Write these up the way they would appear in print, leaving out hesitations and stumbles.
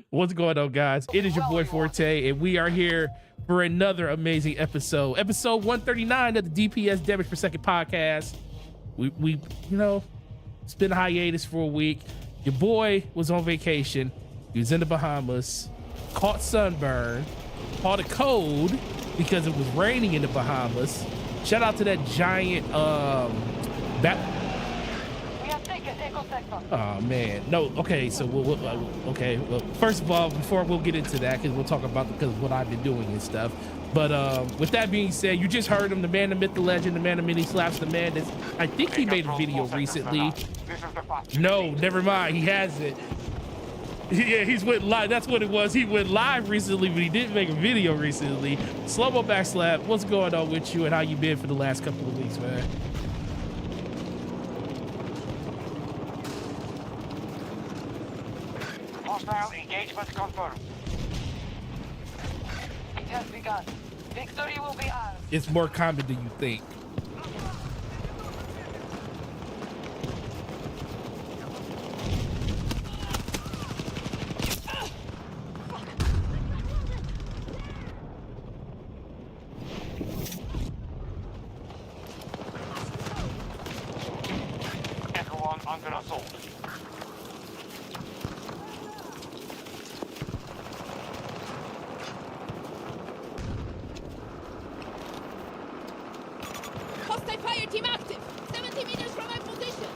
What's going on, guys? It is your boy Forte, and we are here for another amazing episode. Episode 139 of the DPS Damage Per Second podcast. We it's been a hiatus for a week. Your boy was on vacation. He was in the Bahamas, caught sunburn, caught a cold because it was raining in the Bahamas. Shout out to that giant oh man, no. Okay, so well, first of all, before we'll get into that, because we'll talk about because of what I've been doing and stuff. But with that being said, you just heard him, the man, the myth, the legend, the man, the many slaps, the man. That's, I think he made a video recently. No, never mind, he hasn't. Yeah, he's went live. That's what it was. He went live recently, but he didn't make a video recently. Slow-mo backslap. What's going on with you, and how you been for the last couple of weeks, man? Hostile engagement confirmed. It has begun. Victory will be ours. It's more common than you think. Echo 1 under assault. Hostile fire team active! 70 meters from my position!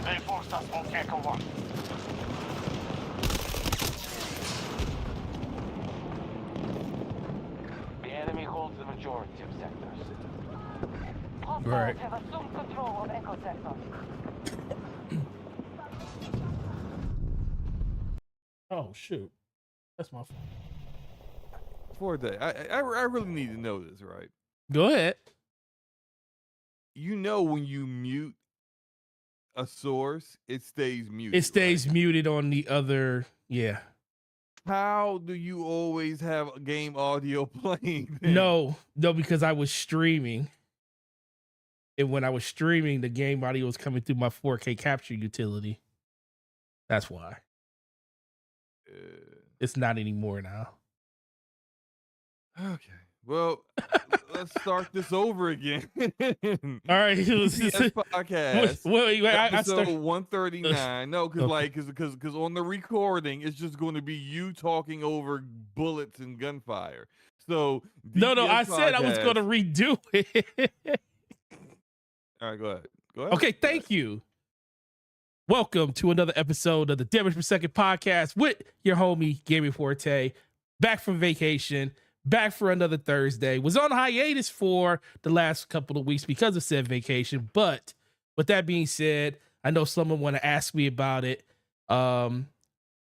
They forced us on Echo 1. The enemy holds the majority of sectors. Hostiles Right. have assumed control of Echo Sector. Oh shoot, that's my fault. For a day. I really need to know this, right? Go ahead. You know when you mute a source, it stays muted. It stays right? muted on the other. Yeah. How do you always have game audio playing? then? No, because I was streaming. And when I was streaming, the game audio was coming through my 4K capture utility. That's why. It's not anymore now. Okay. Well, let's start this over again. All right. DPS podcast. Wait, I Episode start, 139. No, because Okay. because on the recording, it's just going to be you talking over bullets and gunfire. So no, DPS I said I was going to podcast- redo it. All right, go ahead. Go ahead. Okay, thank you. Welcome to another episode of the Damage Per Second podcast with your homie Gaming Forte. Back from vacation, back for another Thursday. Was on hiatus for the last couple of weeks because of said vacation. But with that being said, I know someone want to ask me about it. I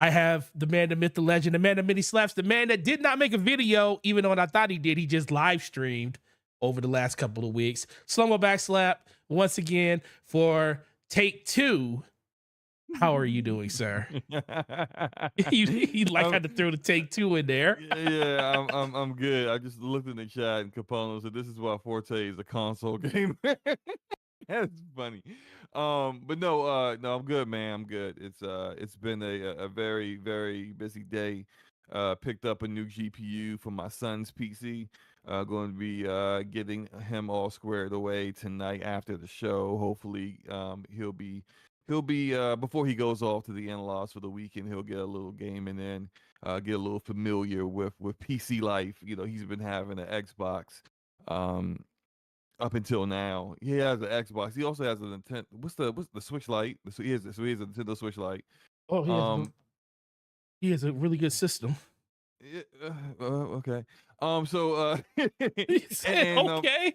have the man, the myth, the legend, the man, the many slaps, the man that did not make a video, even though I thought he did. He just live streamed over the last couple of weeks. Slow-mo backslap once again for take 2. How are you doing, sir? you like had to throw the take 2 in there. Yeah, I'm good. I just looked in the chat and Capone said this is why Forte is a console gamer. That's funny. But no, I'm good, man. I'm good. It's been a very, very busy day. Picked up a new GPU for my son's PC. Going to be getting him all squared away tonight after the show. Hopefully, he'll be before he goes off to the in-laws for the weekend. He'll get a little game and then get a little familiar with PC life. You know, he's been having an Xbox up until now. He has an Xbox. He also has a Nintendo. What's the Switch Lite? So he has a Nintendo Switch Lite. Oh, he has a really good system. Yeah, okay. So He said, and, okay.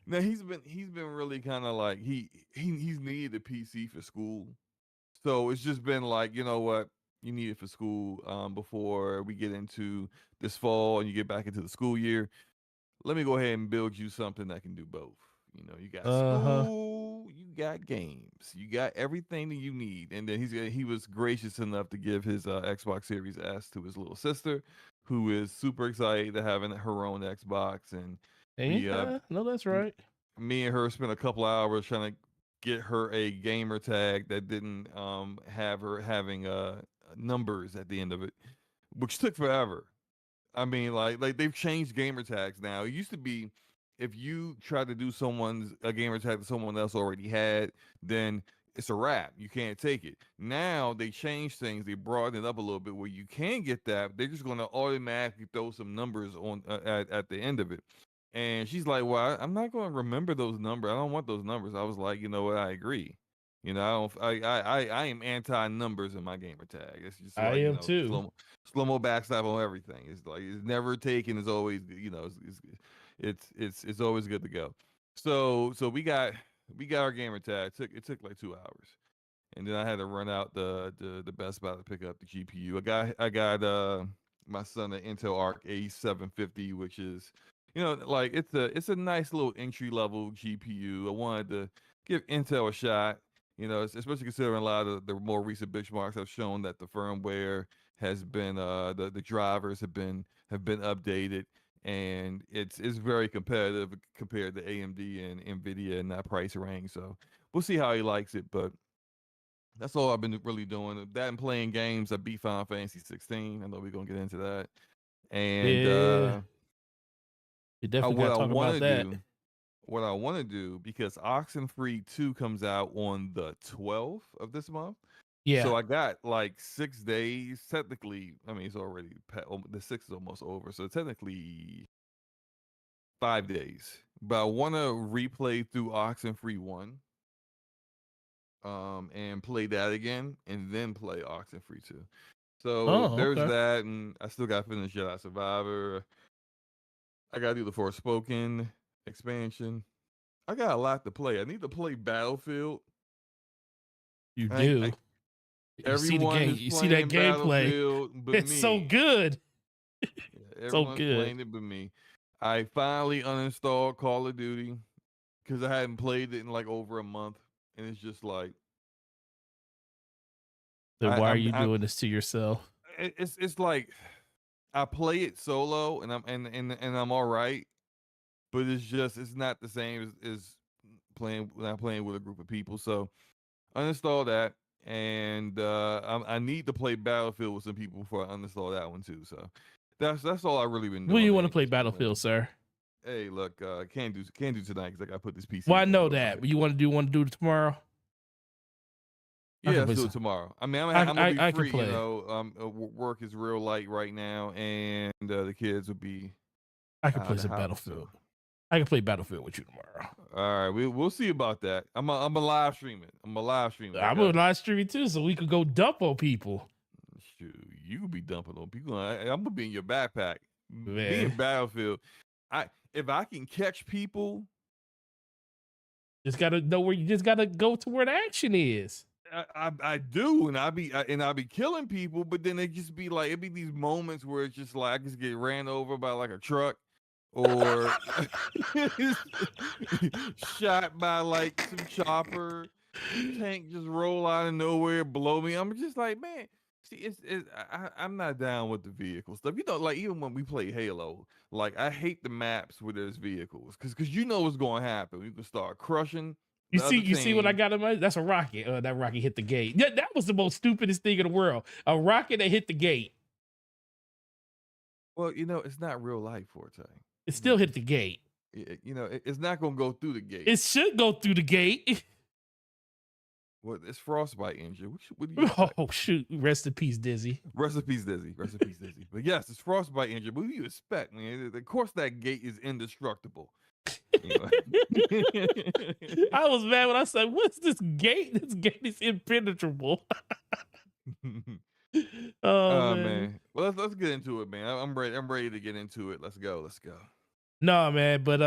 now he's been really kind of like he's needed a PC for school, so it's just been like, you know what, you need it for school before we get into this fall and you get back into the school year. Let me go ahead and build you something that can do both. You know, you got school, you got games, you got everything that you need. And then he was gracious enough to give his Xbox Series S to his little sister, who is super excited to having her own Xbox. And No, that's right. me and her spent a couple hours trying to get her a gamer tag that didn't have her having numbers at the end of it, which took forever. I mean, like they've changed gamer tags now. It used to be if you try to do someone's a gamer tag that someone else already had, then it's a wrap. You can't take it. Now they changed things. They broadened it up a little bit where you can get that. They're just going to automatically throw some numbers on at the end of it. And she's like, "Well, I'm not going to remember those numbers. I don't want those numbers." I was like, "You know what? I agree. You know, I don't. I am anti numbers in my gamer tag. It's just I like am too. slow mo backstab on everything. It's like it's never taken. It's always it's always good to go. So we got our gamer tag. It took like 2 hours, and then I had to run out the Best Buy to pick up the GPU. I got my son an Intel Arc A750, which is like it's a nice little entry level GPU. I wanted to give Intel a shot. Especially considering a lot of the more recent benchmarks have shown that the firmware has been the drivers have been updated, and it's very competitive compared to AMD and Nvidia in that price range. So we'll see how he likes it, but that's all I've been really doing. That and playing games. I beat Final Fantasy 16. I know we're gonna get into that. And Yeah, you definitely what got I to talk want about to that. do, because Oxenfree 2 comes out on the 12th of this month. Yeah. So I got like 6 days. Technically, I mean, it's already the 6 is almost over. So technically 5 days. But I want to replay through Oxenfree 1, and play that again, and then play Oxenfree 2. So Oh, there's okay. that, and I still got to finish Jedi Survivor. I got to do the Forspoken expansion. I got a lot to play. I need to play Battlefield. You I, do. I You see the Everyone game. is You see that playing gameplay. Battlefield but It's so me. good. Yeah, So everyone's good. playing it but me. I finally uninstalled Call of Duty because I hadn't played it in like over a month, and it's just like Then I, why are I'm, you I'm doing this to yourself? it's like I play it solo and I'm all right, but it's not the same as playing when I'm playing with a group of people. So uninstall that, and I need to play Battlefield with some people before I uninstall that one too. So that's all I really been When do doing, you want man. to play Just been Battlefield, playing. sir? Hey, look, can't do tonight because I got to put this PC Well, I together know with my that, but headset. you want to do it tomorrow? I Yeah, can let's play do it some. tomorrow. I mean, I'm gonna be I can free. play. Work is real light right now, and the kids will be I can out of play the some house. So, Battlefield. I can play Battlefield with you tomorrow. all right, we'll see about that. I'm a live stream it. I'm a live stream it. I'm Okay. gonna live stream it too, so we could go dump on people. Shoot, you be dumping on people. I'm gonna be in your backpack. Being Man, Battlefield, if I can catch people, just gotta know where you just gotta go to where the action is. I do, and I be killing people. But then it just be like it be these moments where it's just like I just get ran over by like a truck, or shot by like some chopper. Tank just roll out of nowhere, blow me. I'm just like, man. See, I'm not down with the vehicle stuff. Like even when we play Halo, like I hate the maps where there's vehicles, because you know what's going to happen. You can start crushing the other You see what I team. got in my? That's a rocket. That rocket hit the gate. Yeah, that was the most stupidest thing in the world. A rocket that hit the gate. Well, it's not real life, Forte. It still hit the gate. It's not going to go through the gate. It should go through the gate. Well, it's frostbite injury. What do you expect? Oh shoot! Rest in peace, Dizzy. Recipes dizzy. Recipes dizzy. But yes, it's frostbite injury. What do you expect, man? Of course, that gate is indestructible. I was mad when I said, "What's this gate? This gate is impenetrable." Oh man. Man. Well, let's get into it, man. I'm ready. I'm ready to get into it. Let's go. Let's go. No, man. But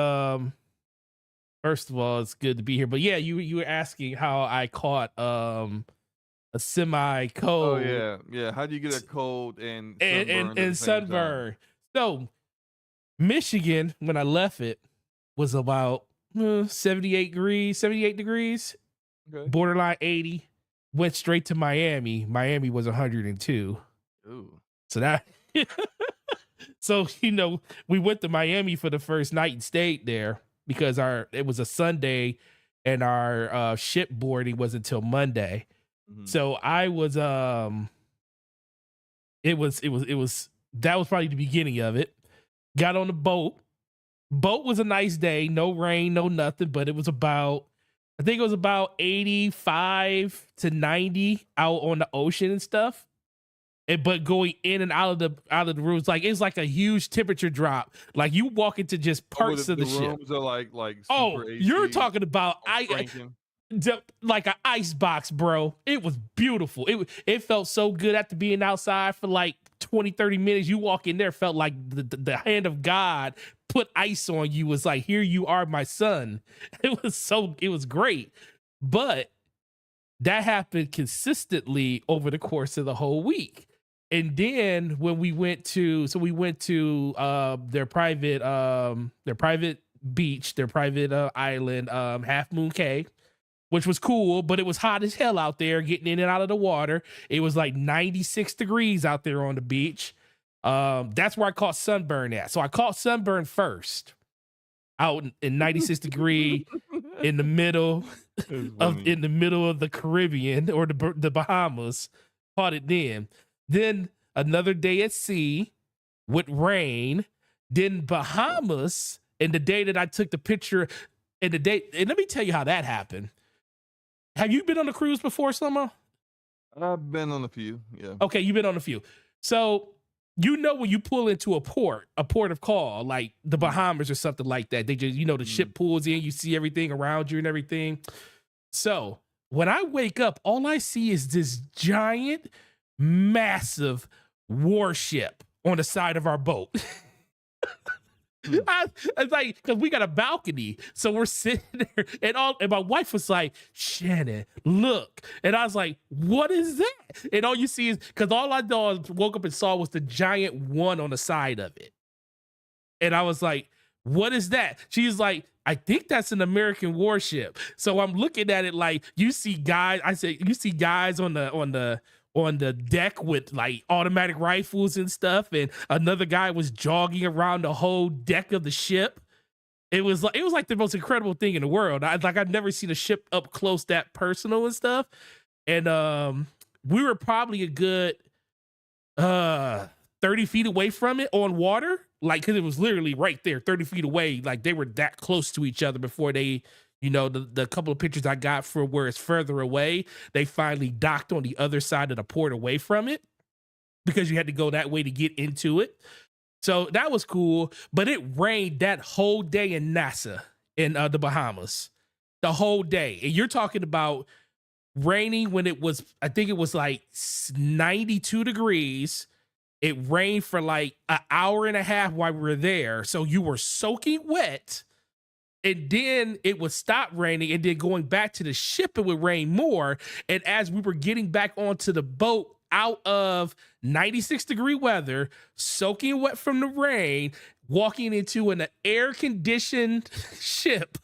first of all, it's good to be here. But yeah, you were asking how I caught a semi Oh cold yeah. How do you get a cold and and sunburn at the same time? sunburn. So Michigan, when I left it, was about 78 degrees, Okay. borderline 80. Went straight to Miami. Miami was 102. Ooh. So that, so we went to Miami for the first night and stayed there. because it was a Sunday and our ship boarding was until Monday. Mhm. So I was it was that was probably the beginning of it. Got on the boat. Boat was a nice day, no rain, no nothing, but it was about, I think it was about 85 to 90 out on the ocean and stuff. But going in and out of the rooms, like it's like a huge temperature drop. Like you walk into just parts of the ship. Rooms are like Oh, super you're AC, talking about cranking. like an ice box, bro. It was beautiful. It felt so good after being outside for like 20, 30 minutes. You walk in there, felt like the hand of God put ice on you. Was like, here you are, my son. It was great. But that happened consistently over the course of the whole week. And then when we went to their private beach, their private island, Half Moon Cay, which was cool, but it was hot as hell out there getting in and out of the water. It was like 96 degrees out there on the beach. That's where I caught sunburn at. So I caught sunburn first out in 96 degree in the middle of the Caribbean or the Bahamas. Caught it then. Then another day at sea with rain. Then Bahamas, and the day that I took the picture, and let me tell you how that happened. Have you been on a cruise before, Slomo? I've been on a few, yeah. Okay, you've been on a few. So you know when you pull into a port of call, like the Bahamas or something like that, they just, the ship pulls in, you see everything around you and everything. So when I wake up, all I see is this giant, massive warship on the side of our boat. It's like, because we got a balcony, so we're sitting there, and my wife was like, Shannon, look, and I was like, what is that? And all you see is, because all I woke up and saw was the giant one on the side of it, and I was like, what is that? She's like, I think that's an American warship. So I'm looking at it like, you see guys. I said, you see guys on the deck with like automatic rifles and stuff, and another guy was jogging around the whole deck of the ship. It was like the most incredible thing in the world. I've never seen a ship up close that personal and stuff. And we were probably a good 30 feet away from it on water, like, because it was literally right there, 30 feet away. Like they were that close to each other before they, the couple of pictures I got for where it's further away, they finally docked on the other side of the port away from it, because you had to go that way to get into it. So that was cool, but it rained that whole day in Nassau in the Bahamas, the whole day. And you're talking about raining when it was, I think it was like 92 degrees. It rained for like an hour and a half while we were there. So you were soaking wet. And then it would stop raining, and then going back to the ship, it would rain more. And as we were getting back onto the boat out of 96-degree weather, soaking wet from the rain, walking into an air-conditioned ship,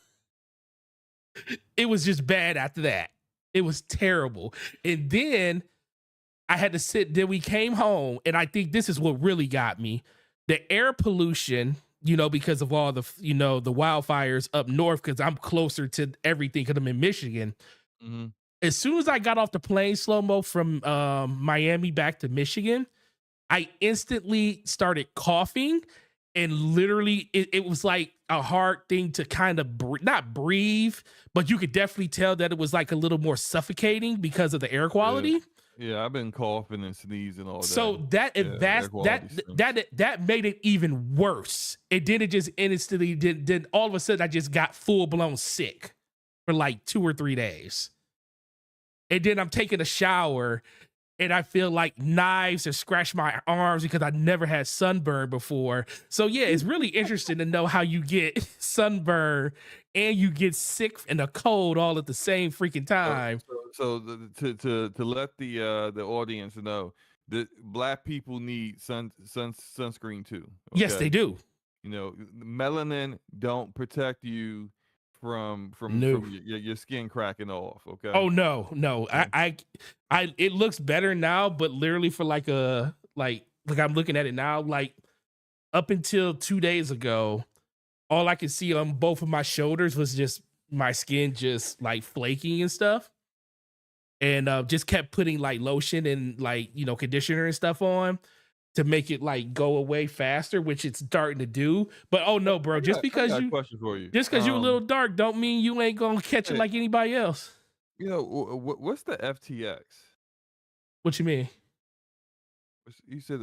it was just bad after that. It was terrible. And then I had to sit, then we came home, and I think this is what really got me. The air pollution, because of all the, the wildfires up north, because I'm closer to everything because I'm in Michigan. Mm-hmm. As soon as I got off the plane, Slow-mo, from Miami back to Michigan, I instantly started coughing, and literally it was like a hard thing to kind of not breathe, but you could definitely tell that it was like a little more suffocating because of the air quality. Yeah, I've been coughing and sneezing all day. So that made it even worse. And then it just instantly then all of a sudden I just got full blown sick for like 2 or 3 days. And then I'm taking a shower and I feel like knives have scratched my arms because I never had sunburn before. So yeah, it's really interesting to know how you get sunburn and you get sick and a cold all at the same freaking time. So to let the audience know that Black people need sunscreen too. Okay? Yes, they do. Melanin don't protect you from your skin cracking off. Okay. Oh no. I it looks better now, but literally for like I'm looking at it now, like up until 2 days ago, all I could see on both of my shoulders was just my skin just like flaking and stuff. And just kept putting like lotion and like, conditioner and stuff on to make it like go away faster, which it's starting to do. But oh no, bro, just I because got a you question for you. just because you're a little dark don't mean you ain't gonna catch it Hey, like anybody else. what's the FTX? What you mean? You said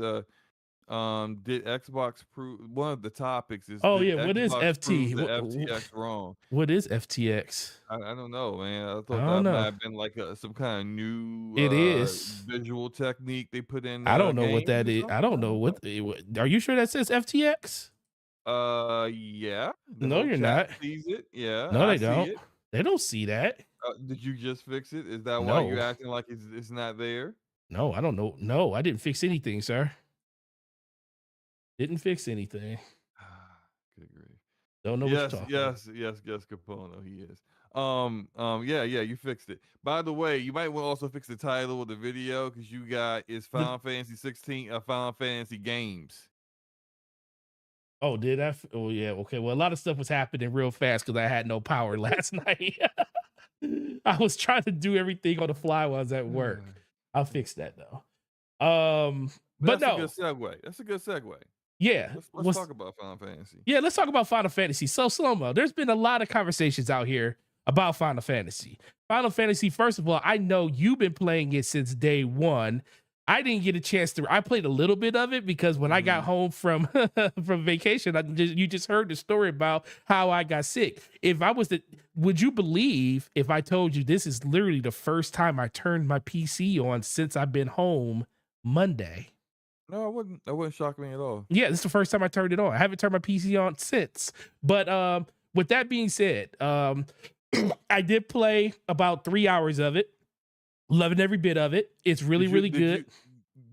did Xbox prove one of the topics is Oh did yeah, what is Xbox prove FT? the FTX wrong? What is FTX? I don't know, man. I I thought don't that might know. have been like some kind of new It is. visual technique they put in I don't know what games that or is. I something. don't know are you sure that says FTX? Yeah, the No, whole you're chat not. sees it. Yeah, No, I they see don't. it. They don't see that. Did you just fix it? Is that why No. you acting like it's not there? No, I don't know. No, I didn't fix anything, sir. Didn't fix anything. Good grief. Don't know what you're talking about. Yes, Capono, he is. Yeah, you fixed it. By the way, you might want to also fix the title of the video because you got is Final Fantasy 16 Final Fantasy games. Oh, did I? Oh, yeah. Okay. Well, a lot of stuff was happening real fast because I had no power last night. I was trying to do everything on the fly while I was at work. I'll fix that though. But That's a no. good segue. That's a good segue. Yeah. Let's talk about Final Fantasy. Yeah, let's talk about Final Fantasy. So, Slow-Mo, there's been a lot of conversations out here about Final Fantasy. Final Fantasy, first of all, I know you've been playing it since day one. I didn't get a chance to. I played a little bit of it because when I got home from from vacation, you just heard the story about how I got sick. If I was to, would you believe if I told you this is literally the first time I turned my PC on since I've been home Monday? No, I wouldn't. That wouldn't shock me at all. Yeah, this is the first time I turned it on. I haven't turned my PC on since. But with that being said, I did play about 3 hours of it. Loving every bit of it. It's really, really good.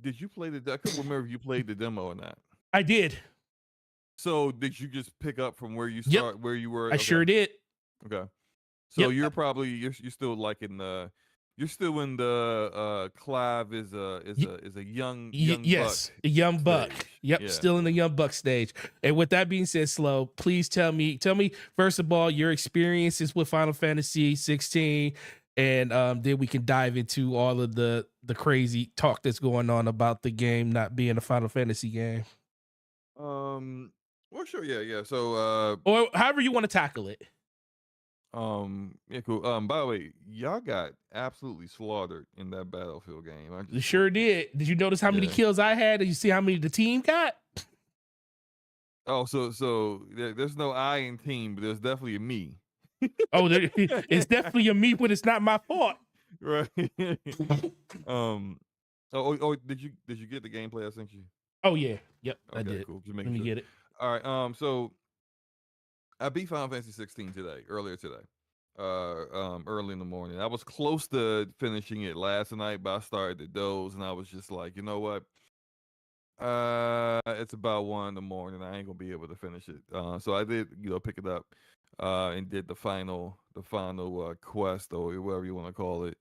Did you play I couldn't remember if you played the demo or not. I did. So did you just pick up from where you where you were? I sure did. Okay. So Yep. you're probably you're still like in the you're still in the Clive is a young yes, buck a young buck. stage. Yep, Yeah. still in the young buck stage. And with that being said, Slow, please tell me first of all your experiences with Final Fantasy 16, and then we can dive into all of the crazy talk that's going on about the game not being a Final Fantasy game. Well, sure, yeah. So Or however you want to tackle it. yeah, cool. By the way, y'all got absolutely slaughtered in that Battlefield game. You sure did. Did you notice how many Yeah. kills I had? Did you see how many the team got? Oh, so there's no I in team, but there's definitely a me. Oh, it's definitely a me when it's not my fault. Right. Did you get the gameplay I sent you? Oh yeah. Yep, Okay, I did. cool. Let me get it. All right. So I beat Final Fantasy 16 earlier today. Early in the morning. I was close to finishing it last night, but I started to doze and I was just like, you know what? It's about 1 in the morning. I ain't gonna be able to finish it. So I did, pick it up, and did the final quest or whatever you want to call it,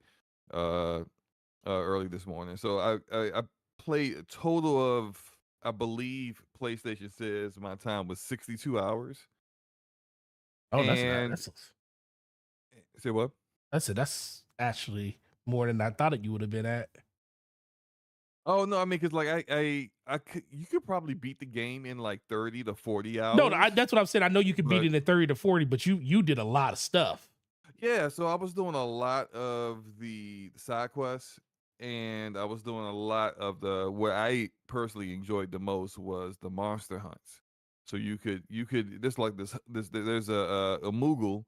early this morning. So I played a total of, I believe PlayStation says my time was 62 hours. Oh, And that's say what? that's actually more than I thought you would have been at. Oh no, I mean, cause like you could probably beat the game in like 30 to 40 hours. No, that's what I'm saying. I know you could beat it in 30 to 40, but you did a lot of stuff. Yeah, so I was doing a lot of the side quests, and I was doing a lot of what I personally enjoyed the most was the monster hunts. So you could there's like there's a Moogle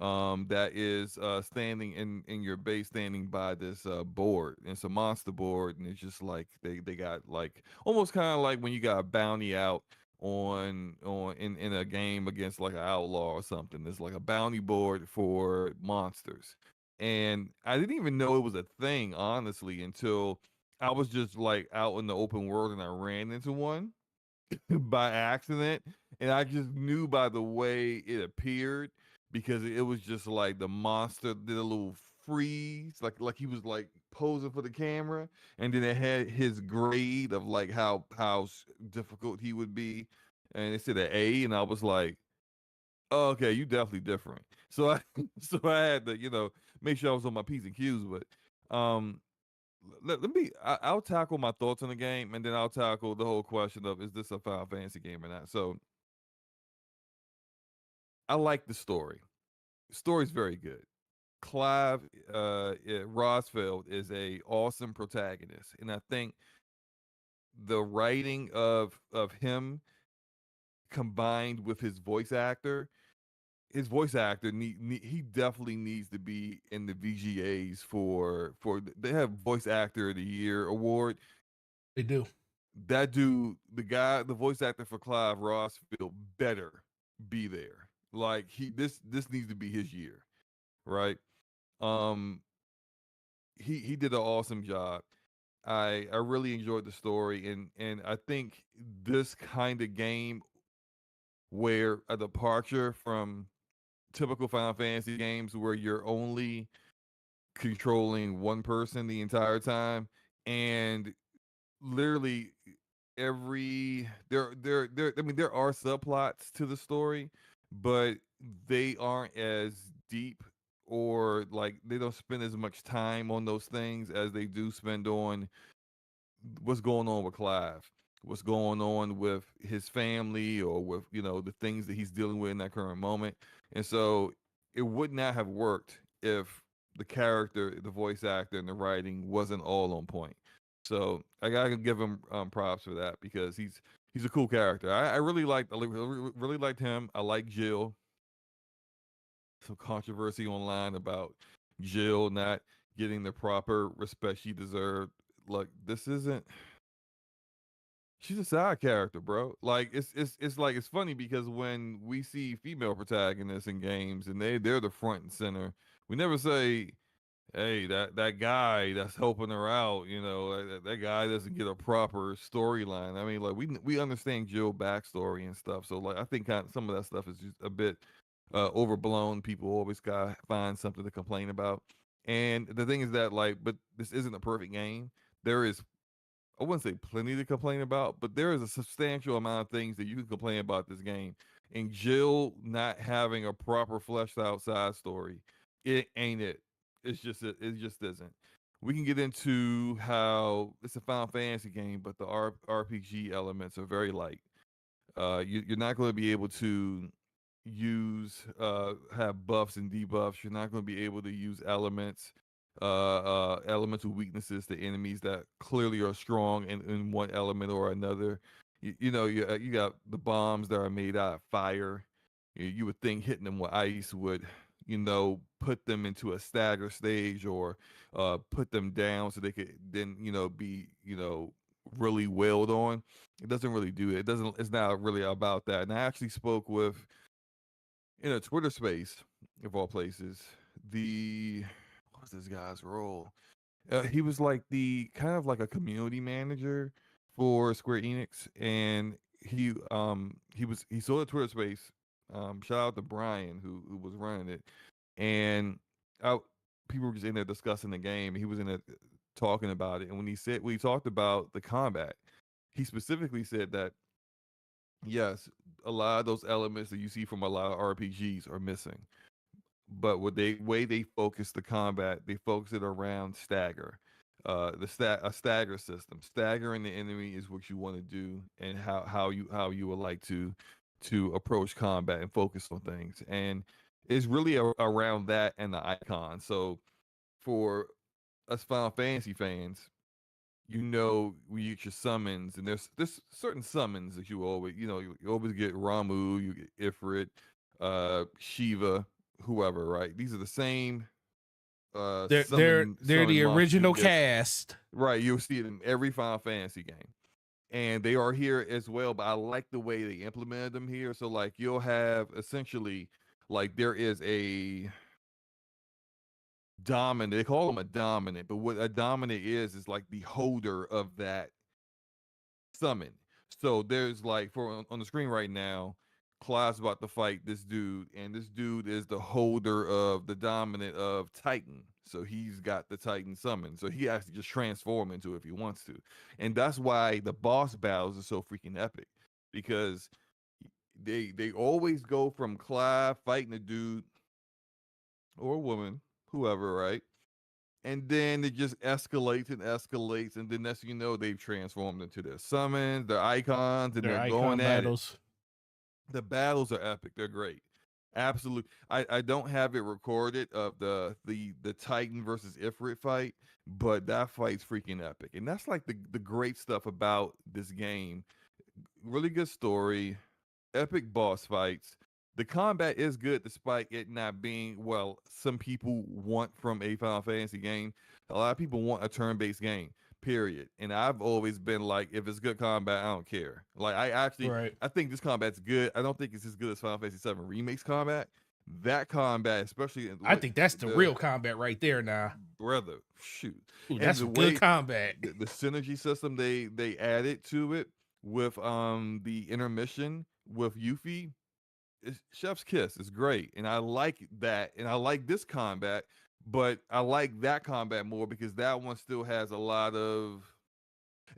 that is standing in your base, standing by this board. And it's a monster board, and it's just like they got like almost kind of like when you got a bounty out on in a game against like an outlaw or something. There's like a bounty board for monsters, and I didn't even know it was a thing, honestly, until I was just like out in the open world and I ran into one by accident, and I just knew by the way it appeared, because it was just like the monster did a little freeze, like he was like posing for the camera, and then it had his grade of like how difficult he would be, and it said an A, and I was like, Oh, okay, you definitely different. So I so I had to, make sure I was on my P's and Q's, but let me I'll tackle my thoughts on the game and then I'll tackle the whole question of is this a Final Fantasy game or not. So I like the story. The story's very good. Clive Rosfeld is a awesome protagonist, and I think the writing of him combined with his voice actor he definitely needs to be in the VGAs for they have voice actor of the year award. They do. That dude, the voice actor for Clive Rossfield, better be there. Like this needs to be his year, right? Um, he did an awesome job. I really enjoyed the story, and I think this kind of game where a departure from typical Final Fantasy games where you're only controlling one person the entire time and literally there I mean there are subplots to the story, but they aren't as deep or like they don't spend as much time on those things as they do spend on what's going on with Clive, what's going on with his family, or with the things that he's dealing with in that current moment. And so it would not have worked if the character, the voice actor, and the writing wasn't all on point. So I gotta give him props for that because he's a cool character. I really liked him. I like Jill. Some controversy online about Jill not getting the proper respect she deserved. Like this isn't she's a side character, bro. Like it's like it's funny because when we see female protagonists in games and they're the front and center, we never say, "Hey, that guy that's helping her out, that guy doesn't get a proper storyline." I mean, like we understand Jill backstory and stuff, so like I think some of that stuff is just a bit overblown. People always gotta find something to complain about. And the thing is that like, but this isn't a perfect game. There is I wouldn't say plenty to complain about, but there is a substantial amount of things that you can complain about this game. And Jill not having a proper fleshed out side story, it ain't it. It just isn't. We can get into how it's a Final Fantasy game, but the RPG elements are very light. You're not going to be able to have buffs and debuffs. You're not going to be able to use elemental weaknesses to enemies that clearly are strong in one element or another. You got the bombs that are made out of fire. You would think hitting them with ice would put them into a stagger stage or put them down so they could then be really wailed on. It doesn't really do it. It's not really about that. And I actually spoke with in a Twitter space of all places, what was this guy's role? He was like the kind of like a community manager for Square Enix, and he saw the Twitter space. Shout out to Brian who was running it, and I, people were just in there discussing the game. He was in there talking about it, and when he talked about the combat, he specifically said that yes, a lot of those elements that you see from a lot of RPGs are missing. But way they focus the combat, they focus it around stagger. A stagger system. Staggering the enemy is what you want to do, and how you would like to approach combat and focus on things. And it's really around that and the icon. So for us Final Fantasy fans, we get your summons, and there's certain summons that you always get Ramu, you get Ifrit, Shiva, whoever, right? These are the same They're summon the monsters you original get, cast. right? You'll see it in every Final Fantasy game, and they are here as well. But I like the way they implemented them here. So like you'll have essentially like there is a dominant. They call them a dominant, but what a dominant is like the holder of that summon. So there's like on the screen right now, Clive's about to fight this dude, and this dude is the holder of the dominant of Titan. So he's got the Titan summon. So he has to just transform into it if he wants to. And that's why the boss battles are so freaking epic. Because they always go from Clive fighting a dude or a woman, whoever, right? And then it just escalates and escalates, and then next thing you know, they've transformed into their summons, their icons, and Their they're going icon at it. battles. The battles are epic. They're great. Absolutely. I don't have it recorded of the Titan versus Ifrit fight, but that fight's freaking epic. And that's like the great stuff about this game. Really good story, epic boss fights. The combat is good despite it not being well, some people want from a Final Fantasy game. A lot of people want a turn-based game, period. And I've always been like, if it's good combat, I don't care. Like Right. I think this combat's good. I don't think it's as good as Final Fantasy 7 Remake's combat. That combat, especially I think that's the real combat right there now. brother, shoot. Ooh, And that's the some way good combat. the synergy system they added to it with the intermission with Yuffie, it's chef's kiss. It's great, and I like that, and I like this combat, but I like that combat more because that one still has a lot of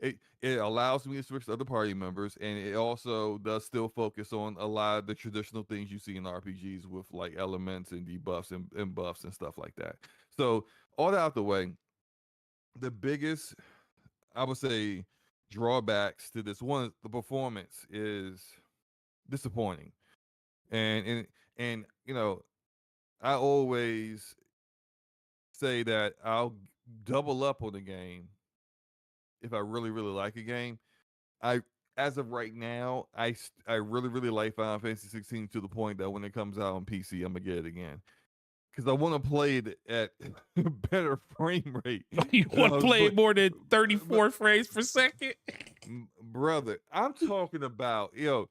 it allows me to switch to other party members, and it also does still focus on a lot of the traditional things you see in RPGs with like elements and debuffs and buffs and stuff like that. So all that out the way, the biggest, I would say, drawbacks to this one, the performance is disappointing. And you know, I always say that I'll double up on the game if I really really like a game. I As of right now, I really really like Final Fantasy 16 to the point that when it comes out on PC, I'm gonna get it again because I want to play it at better frame rate. You want to play it more than 34 frames per second? Brother, I'm talking about You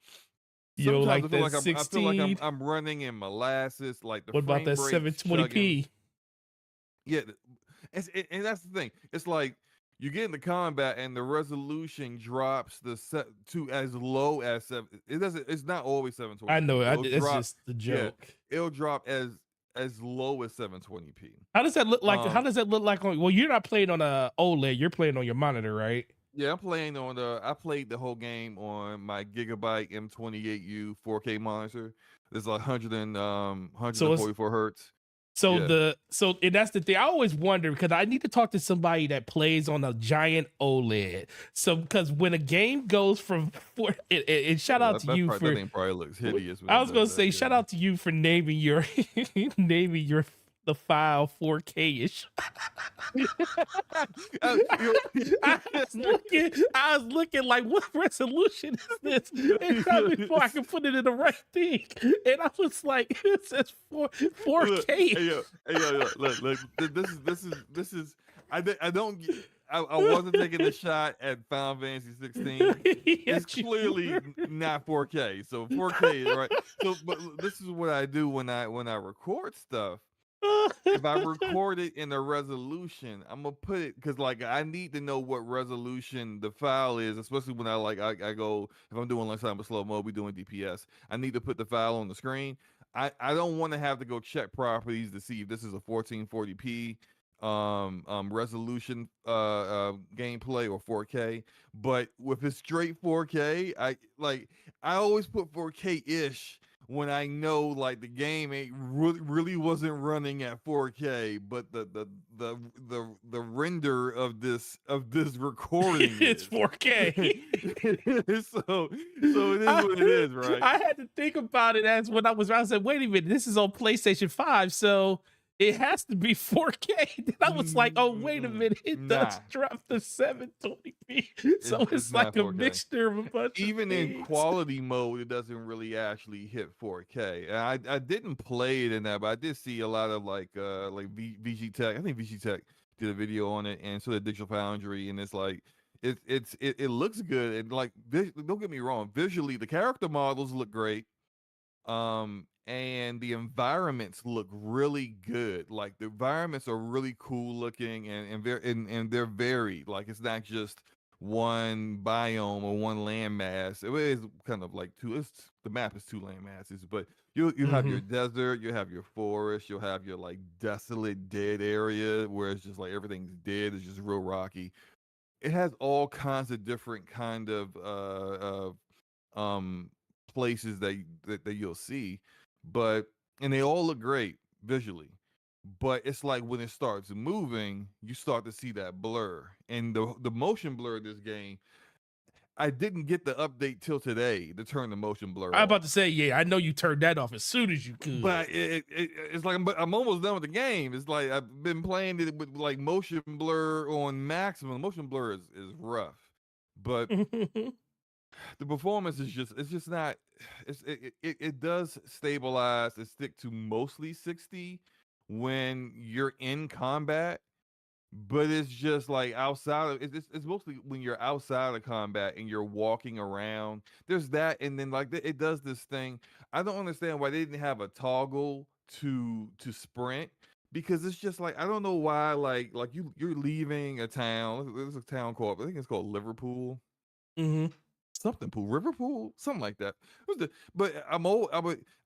don't like sometimes I feel that like I feel 16? like I'm running in molasses, like the What about frame that rate's 720p? chugging. Yeah, and that's the thing. It's like you get into combat and the resolution drops to as low as seven. It doesn't. It's not always 720. I know. It'll It's drop. just the Yeah, joke. it'll drop as low as 720p. How does that look like? How Um, does that look like on? Well, you're not playing on a OLED. You're playing on your monitor, right? yeah, I'm playing on the. I played the whole game on my Gigabyte M28U 4K monitor. It's 144 hertz. So Yeah. and that's the thing. I always wonder because I need to talk to somebody that plays on a giant OLED. So because when a game goes from and shout out to you for that thing probably looks hideous. I was gonna say shout out to you for naming your the file 4K ish. I was looking like, what resolution is this? And before I can put it in the right thing, and I was like, it says 4K. Look, this is. I don't. I wasn't taking a shot at Final Fantasy 16. It's clearly not 4K. So 4K is right. So, but this is what I do when I record stuff. If I record it in a resolution, I'm gonna put it because like I need to know what resolution the file is, especially when I go if I'm doing lunchtime with slow mo, we doing DPS. I need to put the file on the screen. I don't want to have to go check properties to see if this is a 1440p resolution gameplay or 4K. But with a straight 4K, I always put 4K ish when I know like the game ain't really wasn't running at 4K, but the render of this recording it's is 4K. so it is what it is, right? I had to think about it as when I said, wait a minute, this is on PlayStation 5, so it has to be 4K. Then I was like, oh, wait a minute, it does drop to 720p. So it's like a 4K. mixture of a bunch Even of in things. quality mode, it doesn't really actually hit 4K. And I didn't play it in that, but I did see a lot of VG Tech. I think VG Tech did a video on it, and so did Digital Foundry, and it's like it looks good. And like don't get me wrong, visually the character models look great. And the environments look really good. Like the environments are really cool looking and they're varied. Like it's not just one biome or one landmass. It is kind of like the map is two land masses, but you have your desert, you have your forest, you'll have your like desolate dead area where it's just like everything's dead, it's just real rocky. It has all kinds of different kind of places that you'll see, and they all look great visually. But it's like when it starts moving, you start to see that blur, and the motion blur of this game. I didn't get the update till today to turn the motion blur I'm off. about to say, yeah, I know you turned that off as soon as you could. But it's like I'm almost done with the game. It's like I've been playing it with like motion blur on maximum. Motion blur is rough, but the performance is just not. It does stabilize and stick to mostly 60 when you're in combat, but it's just like outside of it's mostly when you're outside of combat and you're walking around. There's that, and then like it does this thing. I don't understand why they didn't have a toggle to sprint, because it's just like I don't know why like you're leaving a town. There's a town called, I think it's called Liverpool. Mm-hmm. Something pool, Riverpool, something like that. But I will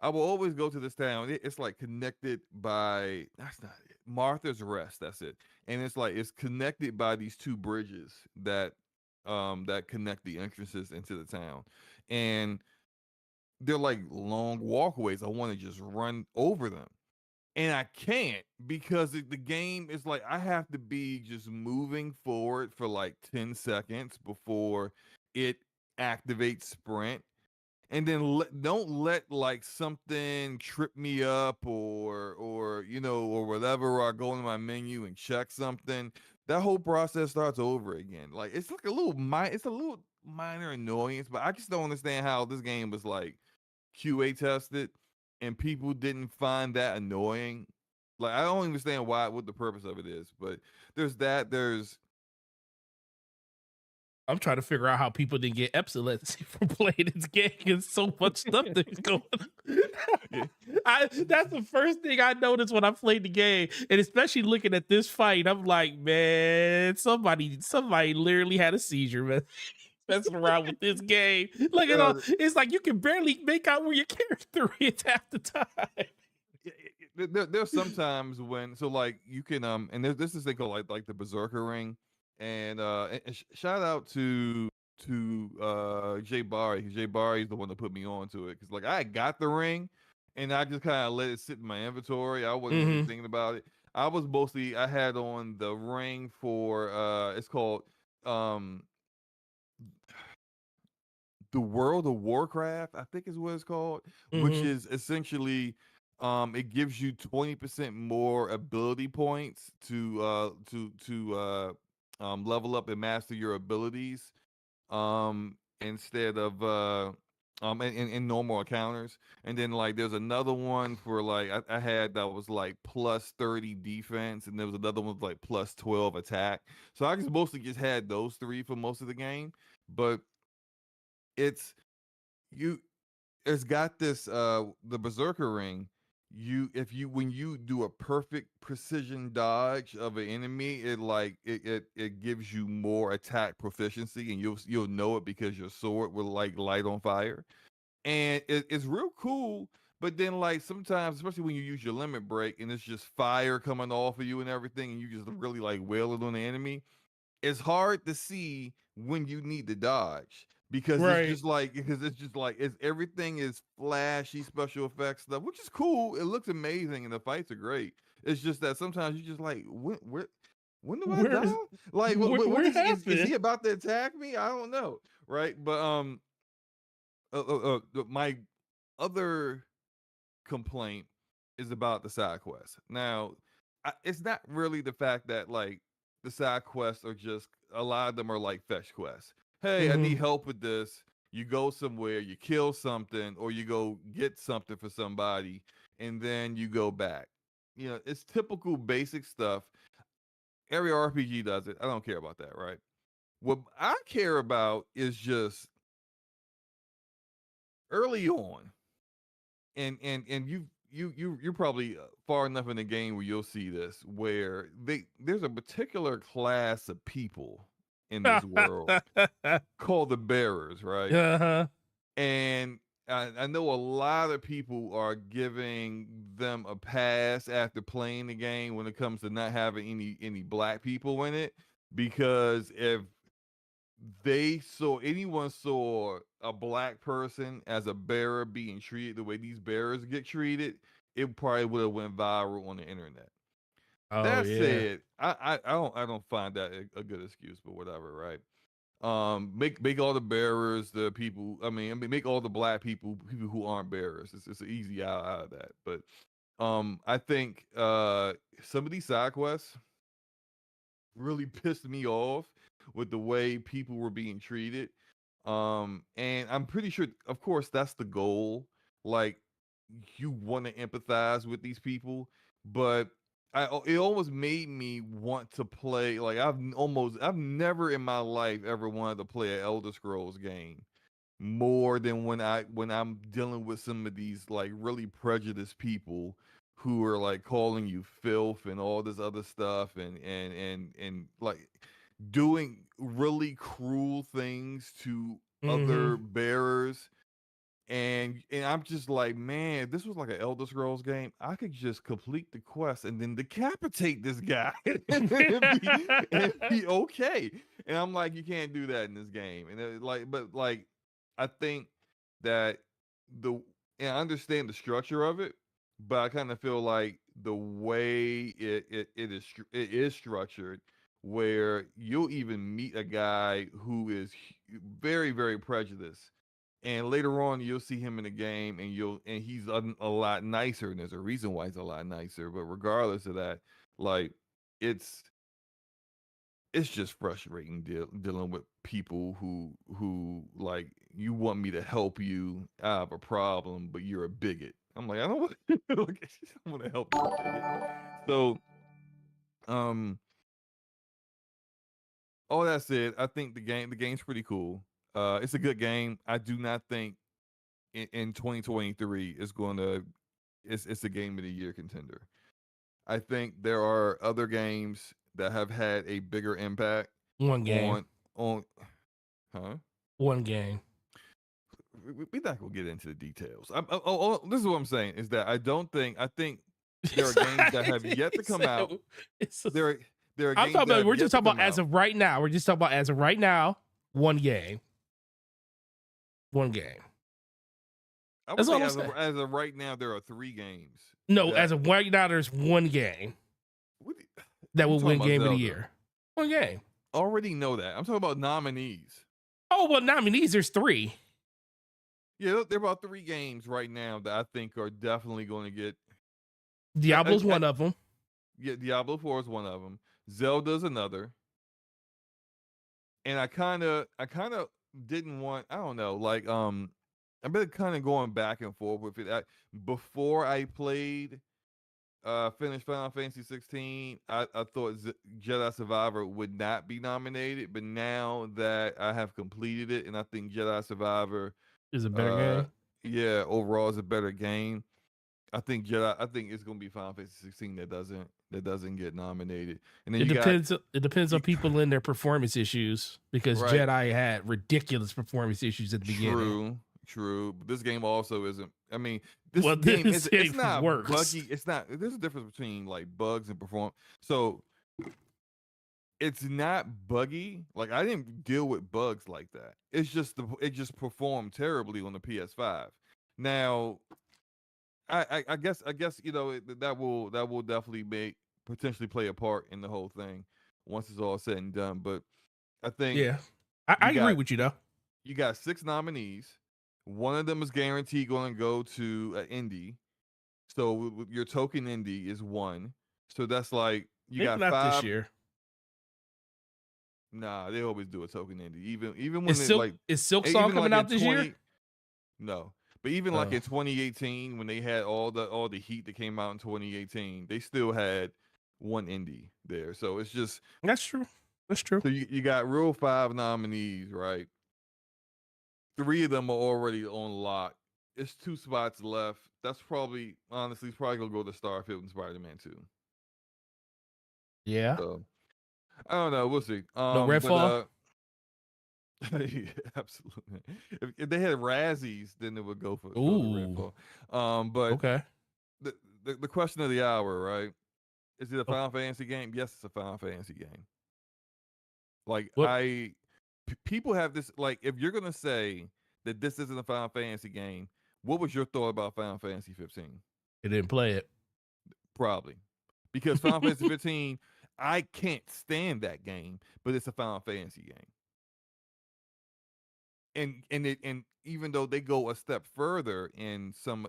always go to this town. It's like connected by, that's not it. Martha's Rest, that's it. And it's like it's connected by these two bridges that connect the entrances into the town. And they're like long walkways. I want to just run over them. And I can't, because the game is like I have to be just moving forward for like 10 seconds before it activates sprint. And then don't let like something trip me up, or or whatever, or I go into my menu and check something. That whole process starts over again. Like it's like it's a little minor annoyance, but I just don't understand how this game was like QA tested and people didn't find that annoying. Like I don't understand what the purpose of it is, but there's that. There's I'm trying to figure out how people didn't get epilepsy from playing this game. There's so much stuff that's going on. Yeah. That's the first thing I noticed when I played the game, and especially looking at this fight, I'm like, man, somebody literally had a seizure, man. Messing around with this game. Look at all. It's like you can barely make out where your character is half the time. There's sometimes when, so like you can and there's this thing called like the Berserker ring, and shout out to Jay Barry. Jay Barry is the one that put me on to it, because like I got the ring and I just kind of let it sit in my inventory. I wasn't really thinking about it. I had on the ring for it's called um the World of Warcraft, I think is what it's called, which is essentially it gives you 20% more ability points to level up and master your abilities instead of in normal encounters. And then like there's another one for like I had that was like plus 30 defense, and there was another one with like plus 12 attack. So I just mostly just had those three for most of the game. But it's you it's got this the Berserker ring. When you do a perfect precision dodge of an enemy, it gives you more attack proficiency, and you'll know it because your sword will like light on fire. And it's real cool. But then like sometimes, especially when you use your limit break and it's just fire coming off of you and everything, and you just really like wailing on the enemy, it's hard to see when you need to dodge, because Right. it's just like it's everything is flashy special effects stuff, which is cool. It looks amazing and the fights are great. It's just that sometimes you just like when do I Where die? is Like what where is he happened? about to attack me? I don't know, right? But my other complaint is about the side quests. Now, it's not really the fact that like the side quests are just, a lot of them are like fetch quests. Hey, I need help with this. You go somewhere, you kill something, or you go get something for somebody, and then you go back. It's typical basic stuff. Every RPG does it. I don't care about that, right? What I care about is just early on, and you're probably far enough in the game where you'll see this, where there's a particular class of people in this world called the bearers, right? Uh-huh. And I know a lot of people are giving them a pass after playing the game when it comes to not having any black people in it, because if anyone saw a black person as a bearer being treated the way these bearers get treated, it probably would have went viral on the internet. Oh That yeah. said, I don't find that a good excuse, but whatever, right? Make all the bearers the people. Make all the black people who aren't bearers. It's an easy out of that. But I think some of these side quests really pissed me off with the way people were being treated. And I'm pretty sure, of course, that's the goal. Like, you want to empathize with these people, but it almost made me want to play. Like, I've never in my life ever wanted to play an Elder Scrolls game more than when I'm dealing with some of these like really prejudiced people who are like calling you filth and all this other stuff and like doing really cruel things to other Mm-hmm. bearers. And I'm just like, man, if this was like an Elder Scrolls game, I could just complete the quest and then decapitate this guy and be okay. And I'm like, you can't do that in this game. And but like, I think that the and I understand the structure of it, but I kind of feel like the way it is structured, where you'll even meet a guy who is very, very prejudiced, and later on you'll see him in the game and he's a lot nicer, and there's a reason why he's a lot nicer. But regardless of that, like, it's just frustrating dealing with people who like, you want me to help you, I have a problem, but you're a bigot. I'm like, I don't want like, I want to help you, bigot. So um all that said, I think the game's pretty cool. It's a good game. I do not think in 2023 is going to it's a game of the year contender. I think there are other games that have had a bigger impact One game. on huh? One game. We're not gonna get into the details. This is what I'm saying is that I think there are games that have yet to come out. There are I'm games talking that about. have We're yet just to talking about come as out. of right now. We're just talking about as of right now. One game. One game. I would That's all say I'm saying. as of right now, there are 3 games. No, that as of right now, there's one game what do that you will talking win about Game of the Zelda? Year. One game. Already know that. I'm talking about nominees. Oh well, nominees. There's 3. Yeah, there are about 3 games right now that I think are definitely going to get. Diablo's one of them. Yeah, Diablo 4 is one of them. Zelda's another. And I kind of didn't want. I don't know. Like, I've been kind of going back and forth with it. Before I played, finished Final Fantasy 16, I thought Jedi Survivor would not be nominated, but now that I have completed it, and I think Jedi Survivor, Is a better uh, game. yeah, overall is a better game. I think it's gonna be Final Fantasy 16 that doesn't get nominated. And then It you got depends. It depends on people and their performance issues because right. Jedi had ridiculous performance issues at the beginning. True. But this game also isn't. I mean, this Well, game this is it's game's not worse. buggy. It's not. There's a difference between like bugs and perform. So it's not buggy. Like, I didn't deal with bugs like that. It's just it just performed terribly on the PS5. Now, I guess that will definitely potentially play a part in the whole thing once it's all said and done. But I think Yeah, you I agree got with you though. you got 6 nominees. One of them is guaranteed going to go to an indie. So your token indie is 1. So that's like you Maybe got not this 5. year. Nah, they always do a token indie. Even when Is it like Silk Song even coming like in out this 20 year? no. But even like Oh, in 2018 when they had all the heat that came out in 2018, they still had one indie there. So it's just that's true. That's true. so you got real 5 nominees, right? 3 of them are already on lock. It's 2 spots left. That's probably honestly it's probably gonna go to Starfield and Spider-Man 2. Yeah. So I don't know. We'll see. No Redfall. Yeah, absolutely. If they had Razzies, then it would go for the Ooh. Redfall. But Okay. the question of the hour, right? Is it a Oh, Final Fantasy game? Yes, it's a Final Fantasy game. Like what? people have this, like, if you're gonna say that this isn't a Final Fantasy game, what was your thought about Final Fantasy 15? They didn't play it. Probably because Final Fantasy 15, I can't stand that game, but it's a Final Fantasy game. And even though they go a step further in some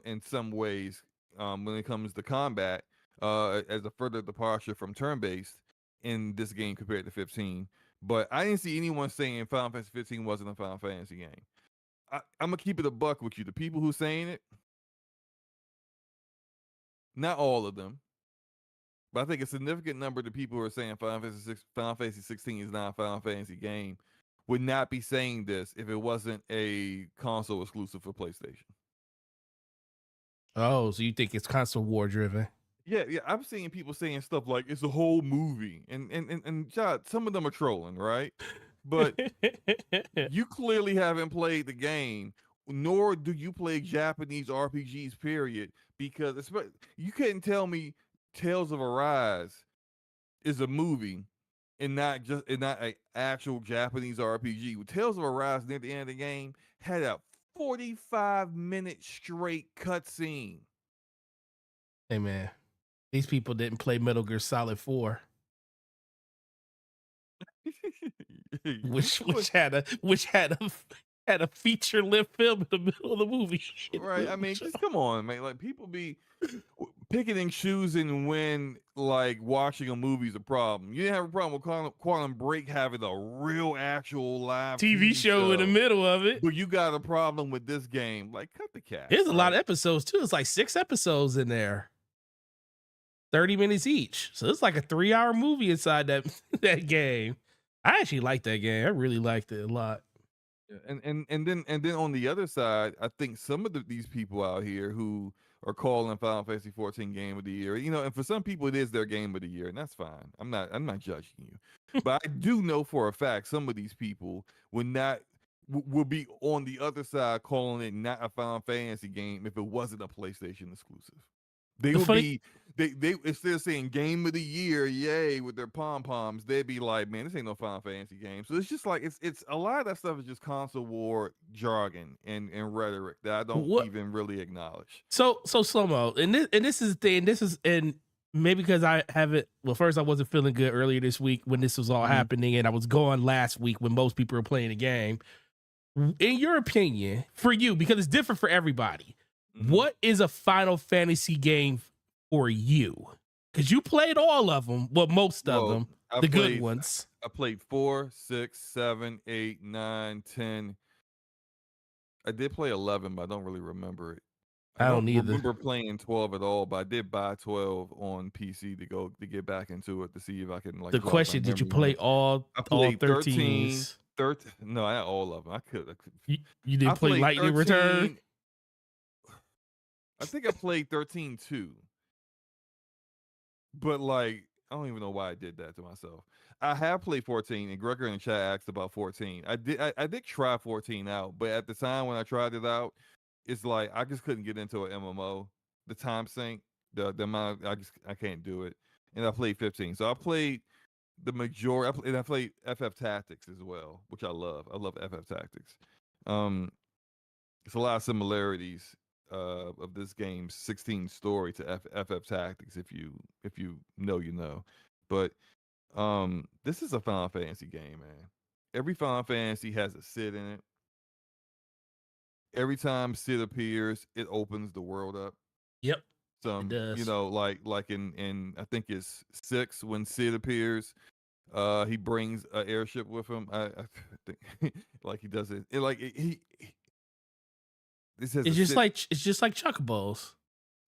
ways, when it comes to combat, as a further departure from turn-based in this game compared to 15, but I didn't see anyone saying Final Fantasy 15 wasn't a Final Fantasy game. I'm gonna keep it a buck with you. The people who saying it, not all of them, but I think a significant number of the people who are saying Final Fantasy 16 is not a Final Fantasy game would not be saying this if it wasn't a console exclusive for PlayStation. Oh, so you think it's console war driven? Yeah, I'm seeing people saying stuff like it's a whole movie, and Jod, some of them are trolling, right? But you clearly haven't played the game, nor do you play Japanese RPGs, period, because you couldn't tell me Tales of Arise is a movie and not an actual Japanese RPG. Tales of Arise near the end of the game had a 45-minute straight cutscene. Hey man, these people didn't play Metal Gear Solid 4, which had a feature length film in the middle of the movie. Right. I mean, just come on, man. Like, people be picking and choosing when, like, watching a movie's a problem. You didn't have a problem with Quantum Break having a real, actual live TV show in the middle of it. but you got a problem with this game. Like, cut the cat. There's a lot of episodes too. It's like 6 episodes in there, 30 minutes each. So it's like a 3-hour movie inside that game. I actually like that game. I really liked it a lot. And then on the other side, I think some of these people out here who are calling Final Fantasy 14 Game of the Year, and for some people it is their Game of the Year, and that's fine. I'm not judging you, but I do know for a fact some of these people will be on the other side calling it not a Final Fantasy game if it wasn't a PlayStation exclusive. They would be they instead of saying Game of the Year, yay, with their pom poms, they'd be like, man, this ain't no Final Fantasy game. So it's just like it's a lot of that stuff is just console war jargon and rhetoric that I don't even really acknowledge. So Slow-Mo, and this is the thing. This is, and maybe because I haven't. Well, first I wasn't feeling good earlier this week when this was all happening, and I was gone last week when most people were playing the game. In your opinion, for you, because it's different for everybody, what is a Final Fantasy game for you? Because you played all of them, well, most of them, good ones. I played 4, 6, 7, 8, 9, 10. I did play 11, but I don't really remember it. I don't remember playing 12 at all, but I did buy 12 on PC to get back into it to see if I can, like. The question: did you play all 13? No, not all of them. I could. You didn't play Lightning Return? I think I played 13 too. But, like, I don't even know why I did that to myself. I have played 14, and Gregor in the chat asked about 14. I did try 14 out, but at the time when I tried it out, it's like I just couldn't get into an MMO. The time sink, the amount, I can't do it. And I played 15. So I played the majority, and I played FF Tactics as well, which I love. I love FF Tactics. It's a lot of similarities of this game's 16 story to FF Tactics, if you know, you know. But this is a Final Fantasy game, man. Every Final Fantasy has a Cid in it. Every time Cid appears, it opens the world up. Yep. It does. Like in I think it's 6 when Cid appears, he brings an airship with him. I think like he does it. It's just like chocobos.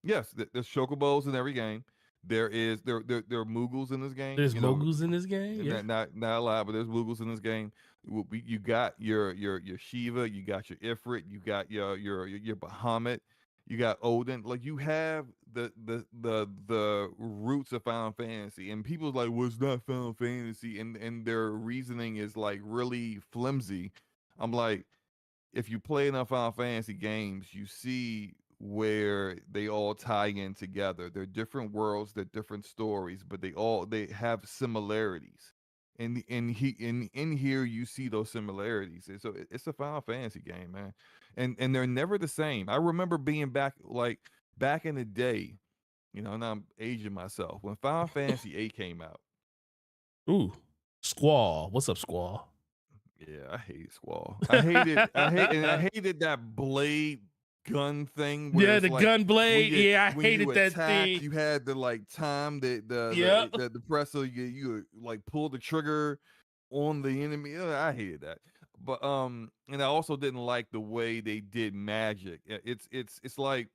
Yes, there's chocobos in every game. There are Moogles in this game. There's Moogles in this game. Yeah. Not a lot, but there's Moogles in this game. You got your Shiva, you got your Ifrit, you got your Bahamut, you got Odin. Like, you have the roots of Final Fantasy, and people's like, well, it's not Final Fantasy, and their reasoning is like really flimsy. I'm like, if you play enough Final Fantasy games, you see where they all tie in together. They're different worlds, they're different stories, but they have similarities. and in here you see those similarities. And so it's a Final Fantasy game, man, and they're never the same. I remember being back in the day, and I'm aging myself when Final Fantasy 8 came out. Ooh, Squall. What's up, Squall? Yeah, I hate Squall. I hated that blade gun thing where Yeah, it's the like gun blade. Yeah, I when you hated that attack, thing. you had to like time Yep. the press, so you would, like, pull the trigger on the enemy. I hated that. But and I also didn't like the way they did magic. It's like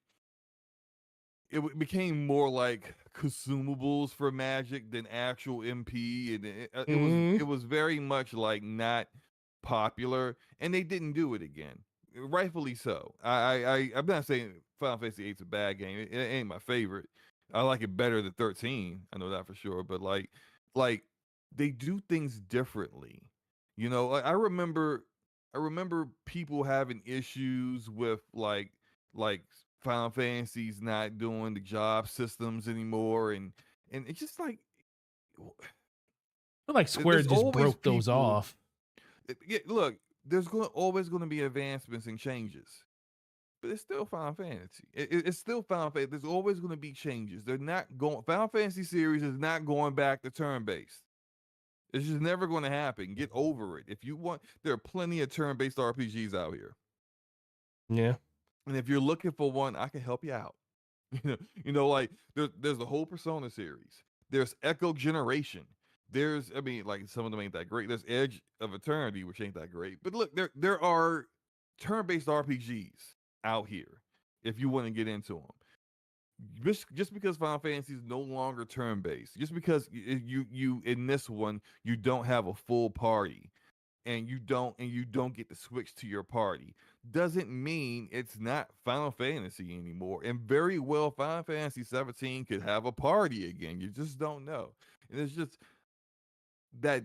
became more like consumables for magic than actual MP, and Mhm. it was very much like not popular, and they didn't do it again, rightfully so. I'm not saying Final Fantasy 8's a bad game. It ain't my favorite. I like it better than 13. I know that for sure. But like they do things differently. I remember people having issues with like Final Fantasy's not doing the job systems anymore, and it's just like I feel like Square there's just always broke those people. off. Yeah, look, always going to be advancements and changes, but it's still Final Fantasy. It's still Final Fantasy. There's always going to be changes. They're not going. Final Fantasy series is not going back to turn based. It's just never going to happen. Get over it. If you want, there are plenty of turn based RPGs out here, Yeah. and if you're looking for one, I can help you out. Like there's the whole Persona series. There's Echo Generation. I mean, like, some of them ain't that great. There's Edge of Eternity, which ain't that great. But look, there are turn-based RPGs out here if you want to get into them. Just because Final Fantasy is no longer turn-based, just because you in this one you don't have a full party, and you don't get to switch to your party, doesn't mean it's not Final Fantasy anymore. And very well, Final Fantasy 17 could have a party again. You just don't know. And it's just that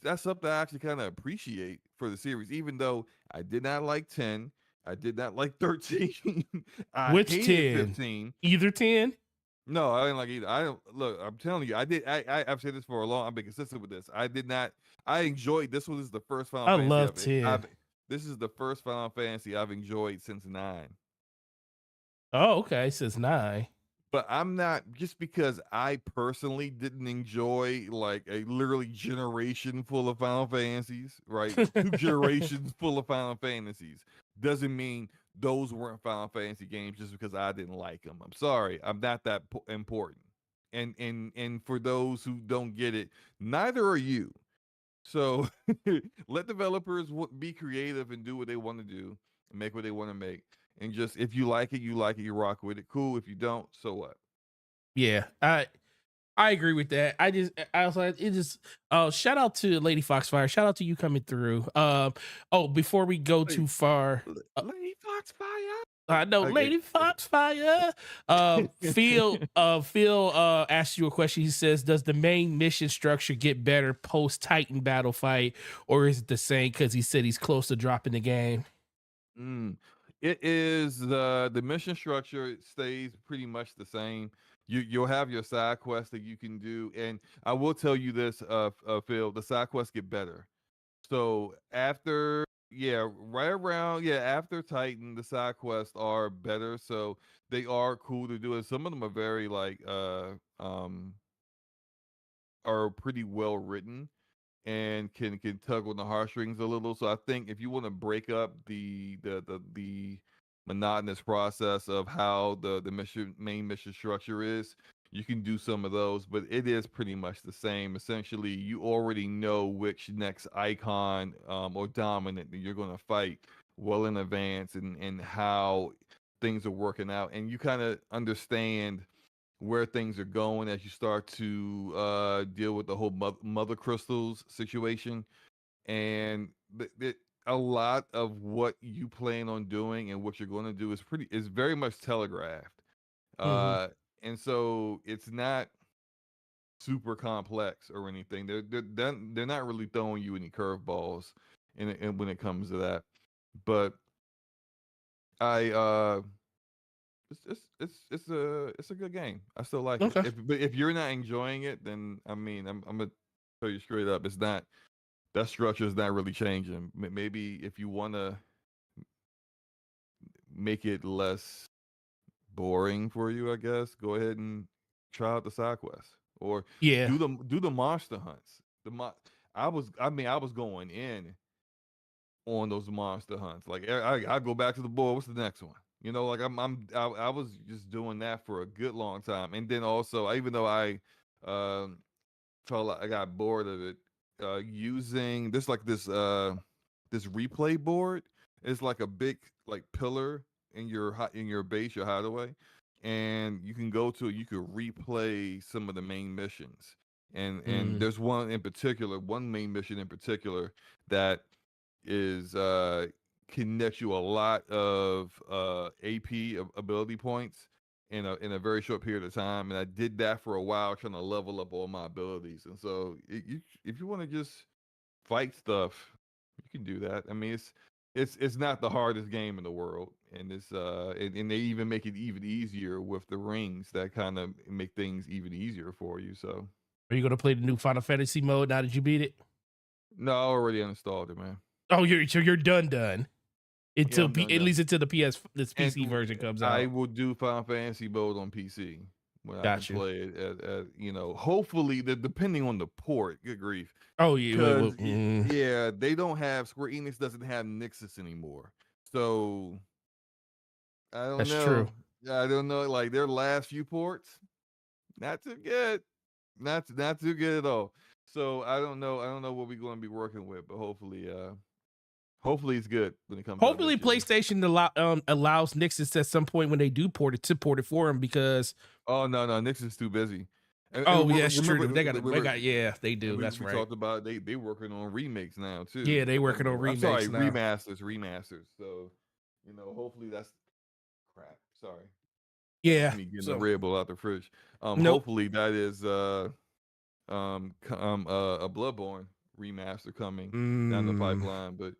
that's something I actually kind of appreciate for the series, even though I did not like 10. I did not like 13. I Which hated 10? 15. Either 10? No, I didn't like either. I don't look. I'm telling you, I've said this for a long. I've been consistent with this. I did not. I enjoyed this. Was the first Final I Fantasy love 10. This is the first Final Fantasy I've enjoyed since 9. Oh, okay. It says 9. But I'm not, just because I personally didn't enjoy like a literally generation full of Final Fantasies, right? 2 generations full of Final Fantasies doesn't mean those weren't Final Fantasy games just because I didn't like them. I'm sorry, I'm not that important. And for those who don't get it, neither are you. So let developers be creative and do what they want to do and make what they want to make. And just, if you like it, you like it, you rock with it. Cool. If you don't, so what? Yeah. I agree with that. I was like, it just shout out to Lady Foxfire. Shout out to you coming through. Before we go Wait, too far, Lady Foxfire. I know Okay. Lady Foxfire. Phil asked you a question. He says, does the main mission structure get better post Titan battle fight, or is it the same? Because he said he's close to dropping the game. It is the mission structure stays pretty much the same. You'll have your side quests that you can do, and I will tell you this, Phil, the side quests get better. So after, yeah, right around, yeah, after Titan, the side quests are better. So they are cool to do, and some of them are very like are pretty well written and can tug on the heartstrings a little. So I think if you want to break up the monotonous process of how the main mission structure is, you can do some of those, but it is pretty much the same. Essentially, you already know which next icon or dominant that you're going to fight well in advance, and how things are working out, and you kind of understand where things are going as you start to deal with the whole mother crystals situation. And a lot of what you plan on doing and what you're going to do is very much telegraphed. Mm-hmm. uh and so it's not super complex or anything. They're not really throwing you any curveballs when it comes to that. But I it's a good game. I still like it. Okay. But if you're not enjoying it, then I mean, I'm a tell you straight up, it's not, that structure is not really changing. Maybe if you want to make it less boring for you, I guess, go ahead and try out the side quests or Yeah. do the monster hunts. I was going in on those monster hunts. Like I go back to the board. What's the next one? You know, like I was just doing that for a good long time. And then also, even though I felt like I got bored of it, using this this replay board is like a big like pillar in your base, your hideaway, and you can go to it. You could replay some of the main missions, and there's one main mission in particular that is connects you a lot of AP ability points in a very short period of time, and I did that for a while, trying to level up all my abilities. And so, if you want to just fight stuff, you can do that. I mean, it's not the hardest game in the world, and and they even make it even easier with the rings that kind of make things even easier for you. So, Are you gonna play the new Final Fantasy mode now that you beat it? no, I already uninstalled it, man. Oh, you're done until I'm done at done. least until the this And PC version comes I out. will do Final Fantasy mode on PC when I Got can you. play it at hopefully depending on the port. Good grief. Oh yeah, Because yeah, they don't have Square Enix doesn't have Nixus anymore. So I don't that's know. true. I don't know. Like their last few ports, not too good. Not too good at all. So I don't know. I don't know what we're going to be working with, but hopefully it's good when it comes out Hopefully, next year. PlayStation allows Nixus at some point when they do port it to port it for them because. Oh no, Nixon's too busy. Oh yeah, that's true. They got yeah, they do. That's we right. talked about they working on remakes now too. Yeah, they working on I'm sorry, remakes now. remasters. So, hopefully that's crap. Sorry. Yeah. Me getting So the Red Bull out the fridge. nope. Hopefully that is a Bloodborne remaster coming down the pipeline. But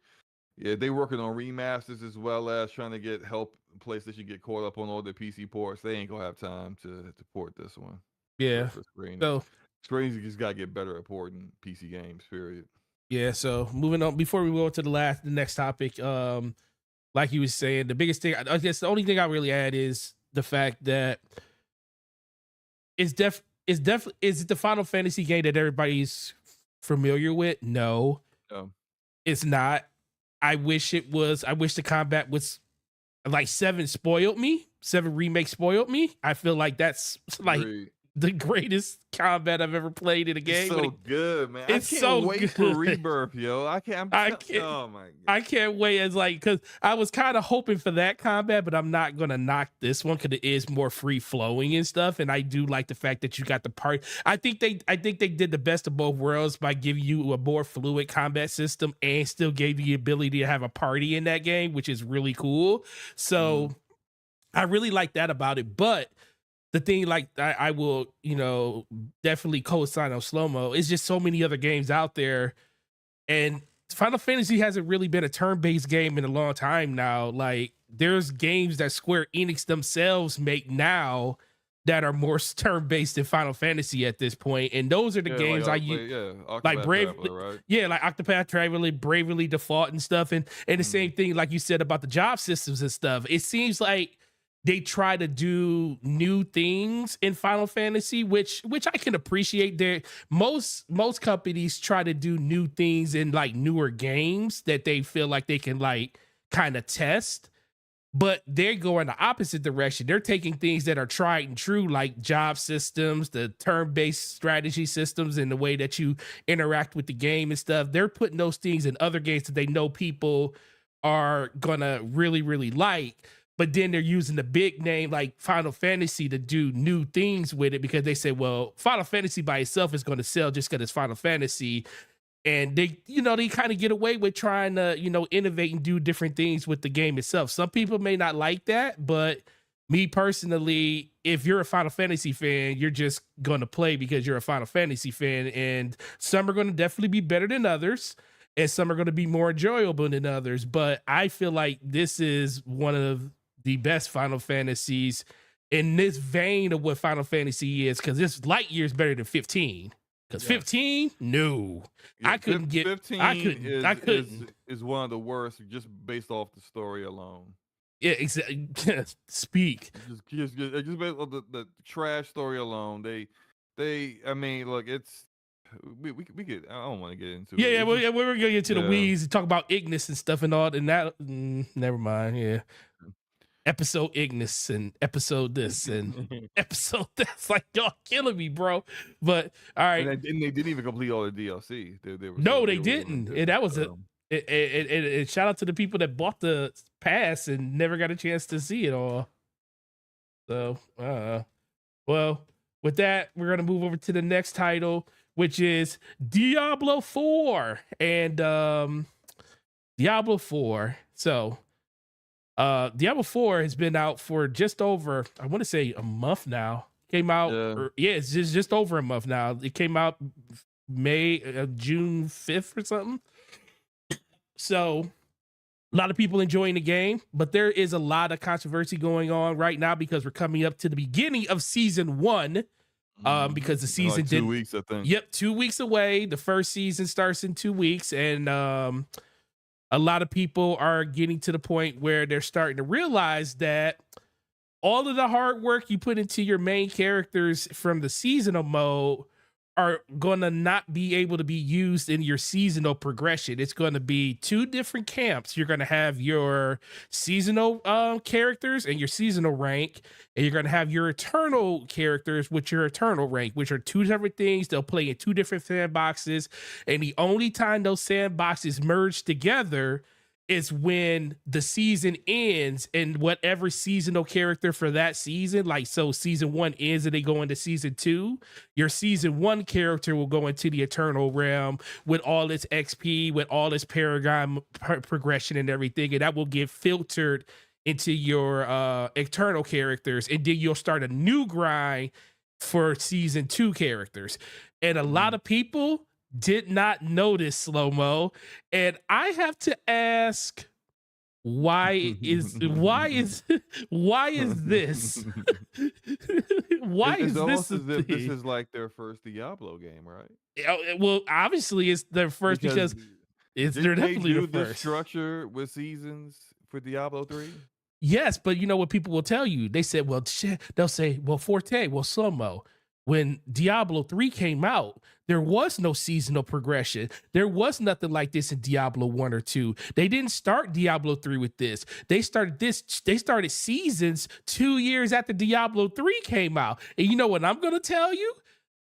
yeah, they working on remasters as well as trying to get help PlayStation get caught up on all the PC ports. They ain't gonna have time to port this one. Yeah. For Square Enix. So Square Enix just gotta get better at porting PC games. Period. yeah. So moving on before we go to the next topic. Like you was saying, the biggest thing I guess the only thing I really add is the fact that is it the Final Fantasy game that everybody's familiar with? No, it's not. I wish it was. I wish the combat was like 7 spoiled me. 7 Remake spoiled me. I feel like that's like the greatest combat I've ever played in a game. It's so good, man. It's I can't so wait good. for Rebirth, yo. I can't. Oh my god. I can't wait. As like, because I was kind of hoping for that combat, but I'm not gonna knock this one because it is more free flowing and stuff. And I do like the fact that you got the part. I think they did the best of both worlds by giving you a more fluid combat system and still gave you the ability to have a party in that game, which is really cool. So I really like that about it, but. The thing, like I will, definitely co-sign on slow-mo. It's just so many other games out there, and Final Fantasy hasn't really been a turn-based game in a long time now. Like there's games that Square Enix themselves make now that are more turn-based than Final Fantasy at this point, and those are the games I use. Like Traveler, right? Yeah, like Octopath Traveler, Bravely Default, and stuff, and the same thing like you said about the job systems and stuff. It seems like. They try to do new things in Final Fantasy, which I can appreciate. There, most companies try to do new things in like newer games that they feel like they can like kind of test, but they're going the opposite direction. They're taking things that are tried and true, like job systems, the turn-based strategy systems, and the way that you interact with the game and stuff. They're putting those things in other games that they know people are gonna really, really like. But then they're using the big name like Final Fantasy to do new things with it because they say, well, Final Fantasy by itself is going to sell just because it's Final Fantasy. And they kind of get away with trying to, innovate and do different things with the game itself. Some people may not like that, but me personally, if you're a Final Fantasy fan, you're just going to play because you're a Final Fantasy fan. And some are going to definitely be better than others. And some are going to be more enjoyable than others. But I feel like this is one of the best Final Fantasies in this vein of what Final Fantasy is, because it's light years better than 15. Because Yes. 15, no, Yeah, I couldn't get. 15 I couldn't. I couldn't. is one of the worst just based off the story alone. Yeah, exactly. Speak. Just based on the trash story alone. I mean, look, it's we could. I don't want to get into Yeah, it. yeah, It's we're, just, we're gonna get to the yeah. weeds and talk about Ignis and stuff and all, and that. Never mind. Yeah, episode Ignis and episode this and episode that's like y'all killing me, bro. But all right, And they didn't even complete all the DLC. They were no, still, they were doing didn't. it. And that was a. So, And shout out to the people that bought the pass and never got a chance to see it all. So, well, with that, we're gonna move over to the next title, which is Diablo 4 and Diablo 4. So, Diablo 4 has been out for just over, I want to say, a month now. Came out, Yeah. it's just over a month now. It came out June 5th or something. So, a lot of people enjoying the game, but there is a lot of controversy going on right now because we're coming up to the beginning of season 1. Because the in season like 2 weeks, I think. Yep, 2 weeks away. The first season starts in 2 weeks, and a lot of people are getting to the point where they're starting to realize that all of the hard work you put into your main characters from the seasonal mode are going to not be able to be used in your seasonal progression. It's going to be 2 different camps. You're going to have your seasonal characters and your seasonal rank, and you're going to have your eternal characters with your eternal rank, which are 2 different things. They'll play in 2 different sandboxes, and the only time those sandboxes merge together is when the season ends and whatever seasonal character for that season, like so season 1 ends and they go into season 2, your season 1 character will go into the eternal realm with all its XP, with all its paragon progression and everything, and that will get filtered into your eternal characters, and then you'll start a new grind for season 2 characters. And a lot of people did not notice slow-mo, and I have to ask, why is this why is It's this almost a as if this thing? is like their first Diablo game, right? Well, obviously it's their first because they're didn't they definitely do the this first. structure with seasons for Diablo 3? Yes, but you know what people will tell you? They said, well, shit, they'll say, well, Forte, well, slow-mo. When Diablo 3 came out, there was no seasonal progression. There was nothing like this in Diablo 1 or 2. They didn't start Diablo 3 with this. They started seasons 2 years after Diablo 3 came out. And you know what I'm going to tell you?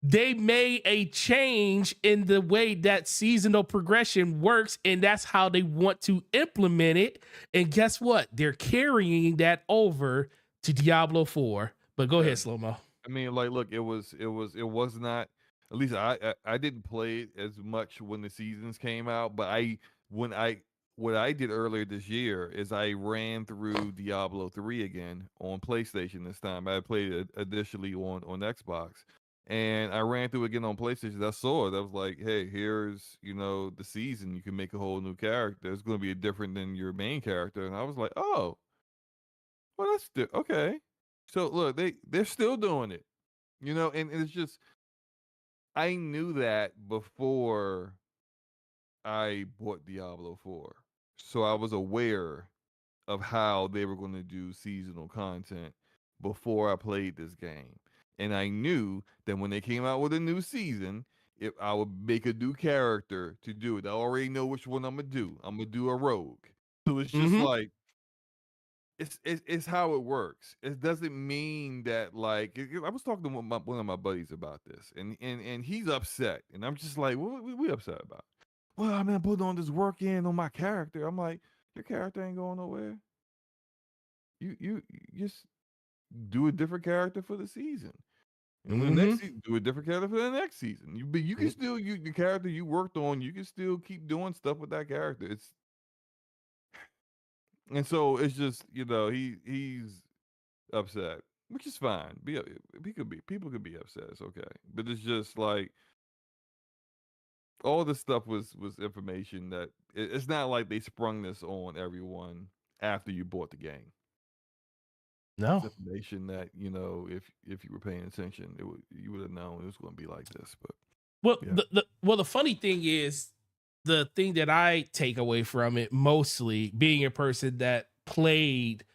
They made a change in the way that seasonal progression works, and that's how they want to implement it. And guess what? They're carrying that over to Diablo 4. But go ahead, Slow-Mo. I mean, like, look, it was not. At least I didn't play it as much when the seasons came out, but what I did earlier this year is I ran through Diablo 3 again on PlayStation this time. I played it initially on Xbox, and I ran through it again on PlayStation. I saw it. I was like, hey, here's the season. You can make a whole new character. It's going to be different than your main character, and I was like, oh, well, that's okay. So look, they're still doing it, and it's just I knew that before I bought Diablo 4. So I was aware of how they were going to do seasonal content before I played this game. And I knew that when they came out with a new season, if I would make a new character to do it. I already know which one I'm gonna do. I'm gonna do a rogue. So it's just like it's how it works. It doesn't mean that like I was talking to one of my buddies about this, and he's upset, and I'm just like, what we upset about? Well, I mean, I'm putting on this work in on my character. I'm like, your character ain't going nowhere. You just do a different character for the season, and when the next season, do a different character for the next season. You can still the character you worked on. You can still keep doing stuff with that character. And so it's just he's upset, which is fine. People could be upset. It's okay, but it's just like all this stuff was information that it's not like they sprung this on everyone after you bought the game. No. It's information that if you were paying attention, you would have known it was going to be like this. But Well, Yeah. the funny thing is, the thing that I take away from it, mostly being a person that played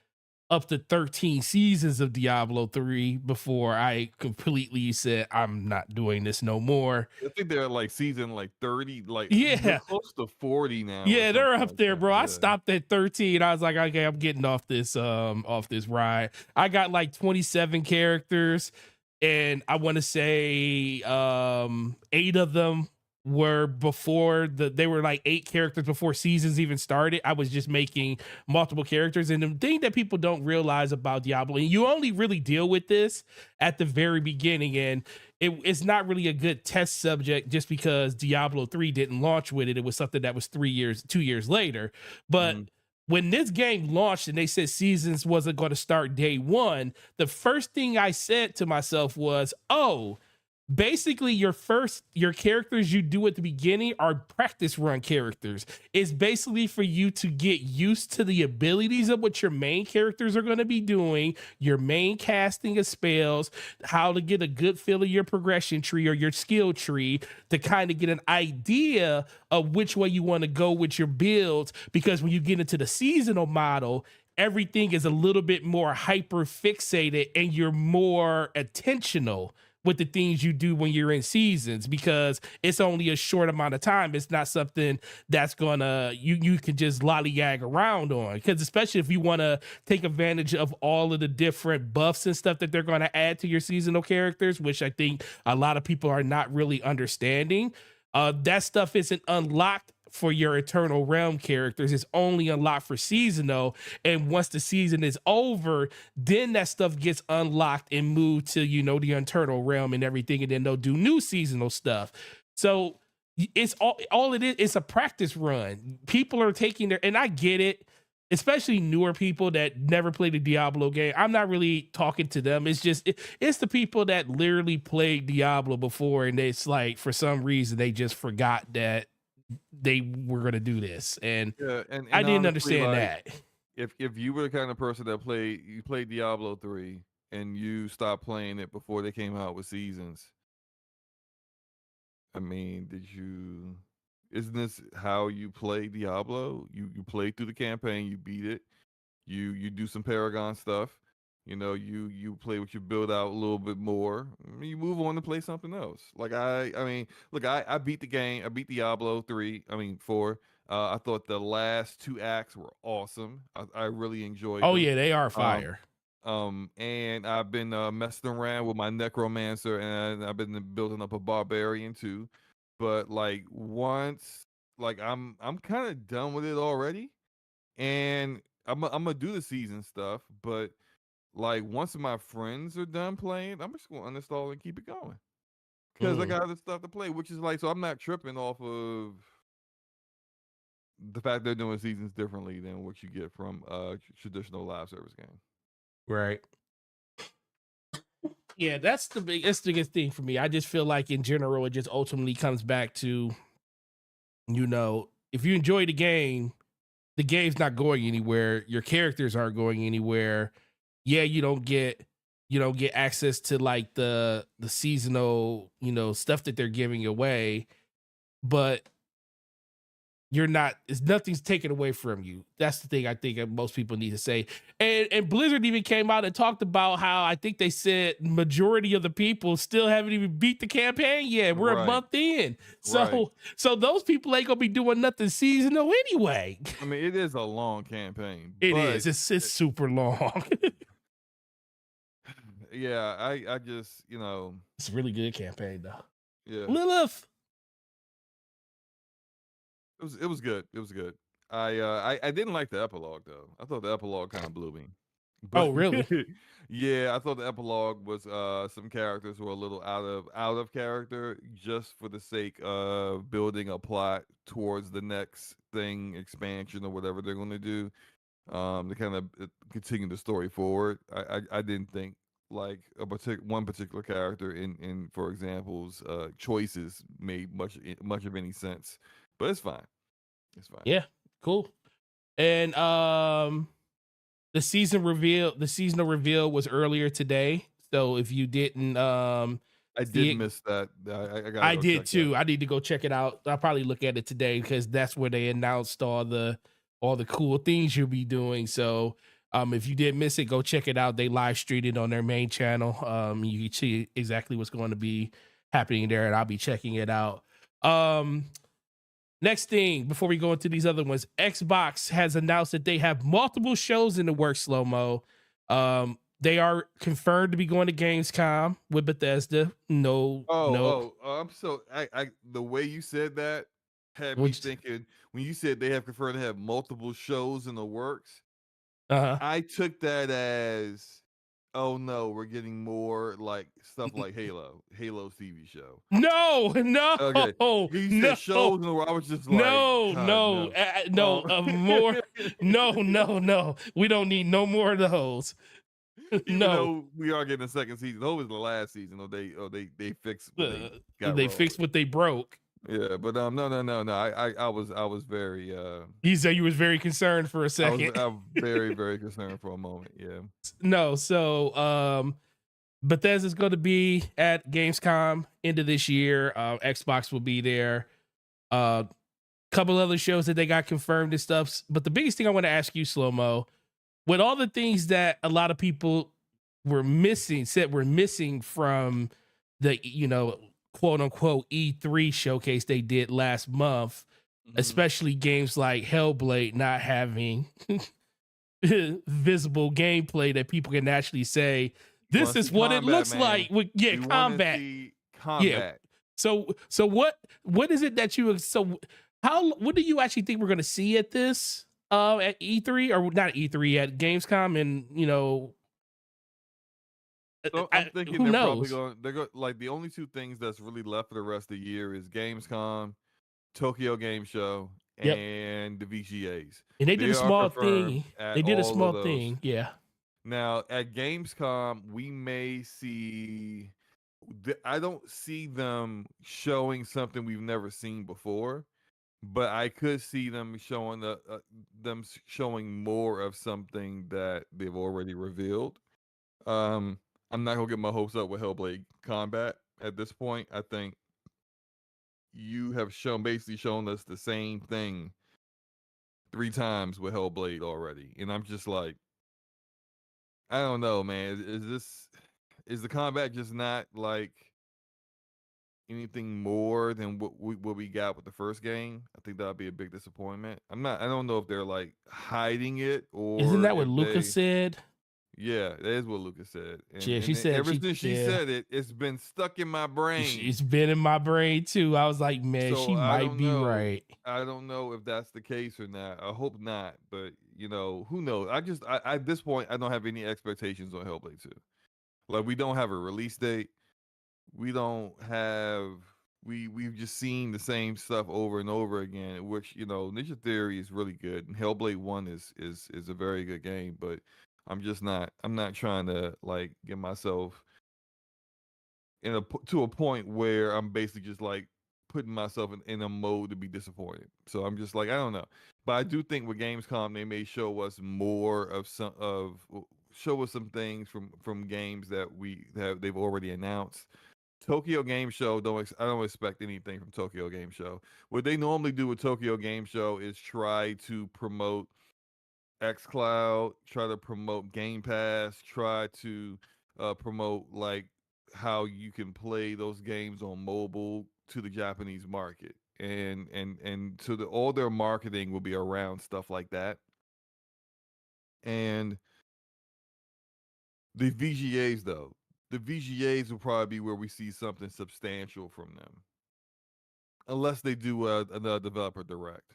up to 13 seasons of Diablo 3 before I completely said I'm not doing this no more. I think they're like season like 30, like they're Yeah. close to 40 now or Yeah, they're something up like there, that. bro. I Yeah. stopped at 13. I was like, okay, I'm getting off this ride. I got like 27 characters, and I want to say 8 of them were before they were like 8 characters before seasons even started. I was just making multiple characters. And the thing that people don't realize about Diablo, and you only really deal with this at the very beginning, and it's not really a good test subject just because Diablo 3 didn't launch with it. It was something that was 2 years later. But Mhm. when this game launched and they said seasons wasn't going to start day one, the first thing I said to myself was, oh, basically your characters you do at the beginning are practice run characters. It's basically for you to get used to the abilities of what your main characters are going to be doing, your main casting of spells, how to get a good feel of your progression tree or your skill tree, to kind of get an idea of which way you want to go with your builds. Because when you get into the seasonal model, everything is a little bit more hyper fixated and you're more attentional with the things you do when you're in seasons, because it's only a short amount of time. It's not something that's gonna you can just lollygag around on, because especially if you want to take advantage of all of the different buffs and stuff that they're going to add to your seasonal characters, which I think a lot of people are not really understanding. That stuff isn't unlocked for your Eternal Realm characters. It's only unlocked for seasonal, and once the season is over, then that stuff gets unlocked and moved to, you know, the Eternal Realm and everything, and then they'll do new seasonal stuff. So it's all it is. It's a practice run. People are taking their, and I get it, especially newer people that never played a Diablo game. I'm not really talking to them. It's just it's the people that literally played Diablo before, and it's like for some reason they just forgot that they were going to do this, and Yeah, I and didn't honestly, understand like that. if you were the kind of person that played Diablo 3 and you stopped playing it before they came out with seasons, I mean, isn't this how you play Diablo? You play through the campaign, you beat it, you do some Paragon stuff, you play what you build out a little bit more, you move on to play something else. Like I mean, look, I beat the game, I beat Diablo 3, I mean 4. I thought the last 2 acts were awesome. I really enjoyed Oh them. yeah, they are Um fire. and I've been messing around with my necromancer, and I've been building up a barbarian too. But like once, like I'm kind of done with it already, and I'm gonna do the season stuff. But like once my friends are done playing, I'm just gonna uninstall and keep it going because I Mm, got other stuff to play. Which is like, so I'm not tripping off of the fact they're doing seasons differently than what you get from traditional live service game. right. Yeah, that's the biggest thing for me. I just feel like in general, it just ultimately comes back to, you know, if you enjoy the game's not going anywhere. Your characters aren't going anywhere. Yeah, you don't get access to like the seasonal, you know, stuff that they're giving away, but you're not, it's nothing's taken away from you. That's the thing I think that most people need to say. And Blizzard even came out and talked about how I think they said majority of the people still haven't even beat the campaign yet. We're a Right, month in. right. So those people ain't gonna be doing nothing seasonal anyway. I mean, it is a long campaign, It but is. It's super long. yeah, I just, It's a really good campaign though. yeah, Lilith. it was good. It was good. I didn't like the epilogue though. I thought the epilogue kind of blew me. Oh, But really? yeah, I thought the epilogue was some characters were a little out of character just for the sake of building a plot towards the next thing, expansion or whatever they're going to do. To kind of continue the story forward. I didn't think like one particular character in for example's choices made much of any sense, but it's fine. It's fine. Yeah. Cool. And the seasonal reveal was earlier today. So if you didn't I did miss that. I gotta I go did check that. too. I need to go check it out. I'll probably look at it today because that's where they announced all the cool things you'll be doing. So if you did miss it, go check it out. They live streamed it on their main channel. You can see exactly what's going to be happening there, and I'll be checking it out. Next thing, before we go into these other ones, Xbox has announced that they have multiple shows in the works, Slow Mo. They are confirmed to be going to Gamescom with Bethesda. No. I'm so the way you said that had me Which- thinking when you said they have confirmed to have multiple shows in the works. Uh-huh. I took that as, oh no, we're getting more like stuff like Halo's TV show. No, Okay, he no, said shows in the works. I was just like, no, God, no, no, more. No. We don't need no more of those. Even No, though we are getting a second season, that was the last season. They fixed what they got they wrong. fixed what they broke. Yeah, but no. I was very You said you was very concerned for a second. I'm very, very concerned for a moment. Yeah. No, so Bethesda's going to be at Gamescom end of this year. Xbox will be there. Couple other shows that they got confirmed and stuff. But the biggest thing I want to ask you, Slow Mo, with all the things that a lot of people were missing from the, quote unquote E3 showcase they did last month, especially games like Hellblade not having visible gameplay that people can actually say, this is what it looks like. With combat. Yeah. So what is it that what do you actually think we're gonna see at this at E3 or not E3 at Gamescom? And So I'm thinking who they're probably knows? going like the only two things that's really left for the rest of the year is Gamescom, Tokyo Game Show, Yep. and the VGAs. And they did a small confirmed thing. at They did a all of small those. thing. Yeah. Now at Gamescom, we may see. I don't see them showing something we've never seen before, but I could see them showing showing more of something that they've already revealed. I'm not gonna get my hopes up with Hellblade Combat at this point. I think you have basically shown us the same thing 3 times with Hellblade already, and I'm just like, I don't know, man. Is the combat just not like anything more than what we got with the first game? I think that'd be a big disappointment. I don't know if they're like hiding it or Isn't that what if Lucas said? Yeah, that is what Lucas said. And, Yeah, she said ever since she said it, it's been stuck in my brain. It's been in my brain too. I was like, man, So she I might don't be know. right. I don't know if that's the case or not. I hope not, but who knows? I at this point I don't have any expectations on Hellblade 2. Like we don't have a release date. We don't have we've just seen the same stuff over and over again, which Ninja Theory is really good and Hellblade 1 is a very good game, but I'm not trying to like get myself to a point where I'm basically just like putting myself in a mode to be disappointed. So I'm just like, I don't know. But I do think with Gamescom they may show us more of show us some things from games that they've already announced. Tokyo Game Show, I don't expect anything from Tokyo Game Show. What they normally do with Tokyo Game Show is try to promote xCloud, try to promote Game Pass, try to promote like how you can play those games on mobile to the Japanese market, and so all their marketing will be around stuff like that. And the VGAs though, the VGAs will probably be where we see something substantial from them, unless they do another developer direct.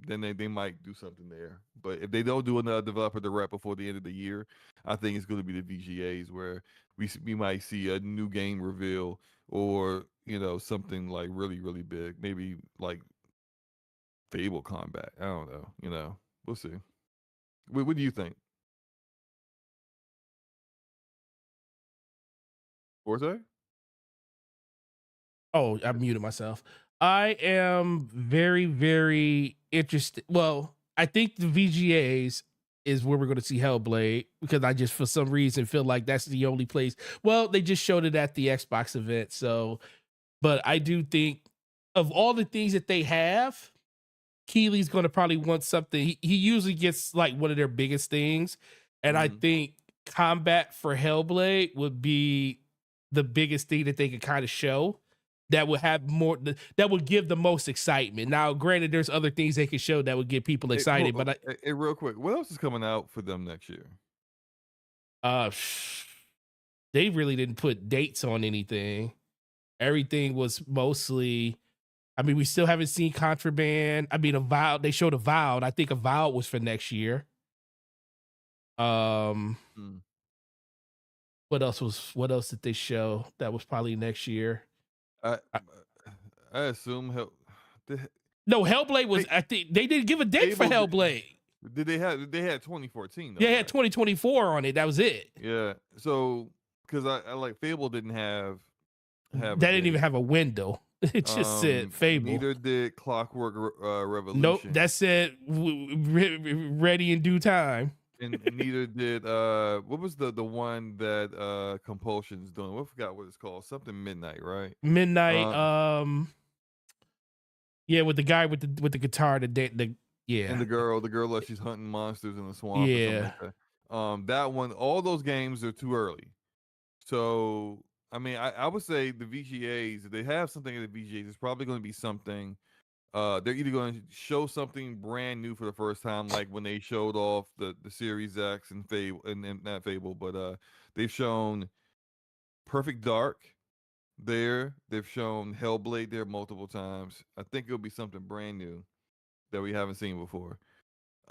Then they might do something there. But if they don't do another developer direct before the end of the year, I think it's going to be the VGAs where we might see a new game reveal or something like really really big, maybe like Fable Combat. I don't know. We'll see. What do you think? Forte? Oh, I muted myself. I am very, very interested. Well, I think the VGAs is where we're going to see Hellblade, because I just for some reason feel like that's the only place. Well, they just showed it at the Xbox event, so but I do think of all the things that they have, Keely's going to probably want something. He usually gets like one of their biggest things, and I think combat for Hellblade would be the biggest thing that they could kind of show that would have more that would give the most excitement. Now, granted, there's other things they could show that would get people excited, but Hey, real quick, what else is coming out for them next year? uh, they really didn't put dates on anything. Everything was mostly. I mean, we still haven't seen Contraband. I mean, Avowed. They showed Avowed. I think Avowed was for next year. What else did they show that was probably next year? I assume No, Hellblade was. I think they didn't give a date for Hellblade. They had 2014 though. They had right? 2024 on it. That was it. Yeah. So because I like Fable didn't have that didn't even have a window. It just said Fable. Neither did Clockwork Revolution. Nope, that said ready in due time. And neither did what was the one that Compulsion's doing? I forgot what it's called. Something Midnight, right? Midnight. Yeah, with the guy with the guitar, the yeah, and the girl that she's hunting monsters in the swamp. Yeah. Or something like that. That one, all those games are too early. So I mean, I would say the VGAs, if they have something at the VGAs, it's probably going to be something. They're either going to show something brand new for the first time, like when they showed off the Series X and Fable, and not Fable, but they've shown Perfect Dark there. They've shown Hellblade there multiple times. I think it'll be something brand new that we haven't seen before.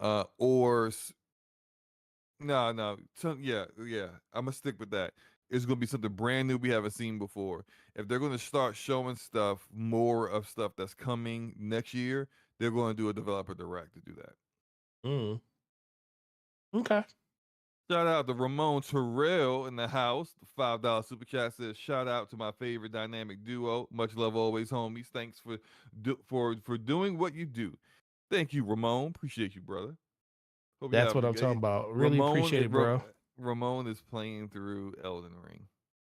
No. Yeah. I'm gonna stick with that. It's gonna be something brand new we haven't seen before. If they're gonna start showing stuff, more of stuff that's coming next year, they're gonna do a developer direct to do that. Okay. Shout out to Ramon Terrell in the house. The $5 super chat says, "Shout out to my favorite dynamic duo. Much love always, homies. Thanks for doing what you do." Thank you, Ramon. Appreciate you, brother. Hope you That's have what a I'm good- talking about. Really appreciate it, bro. Ramon is playing through Elden Ring.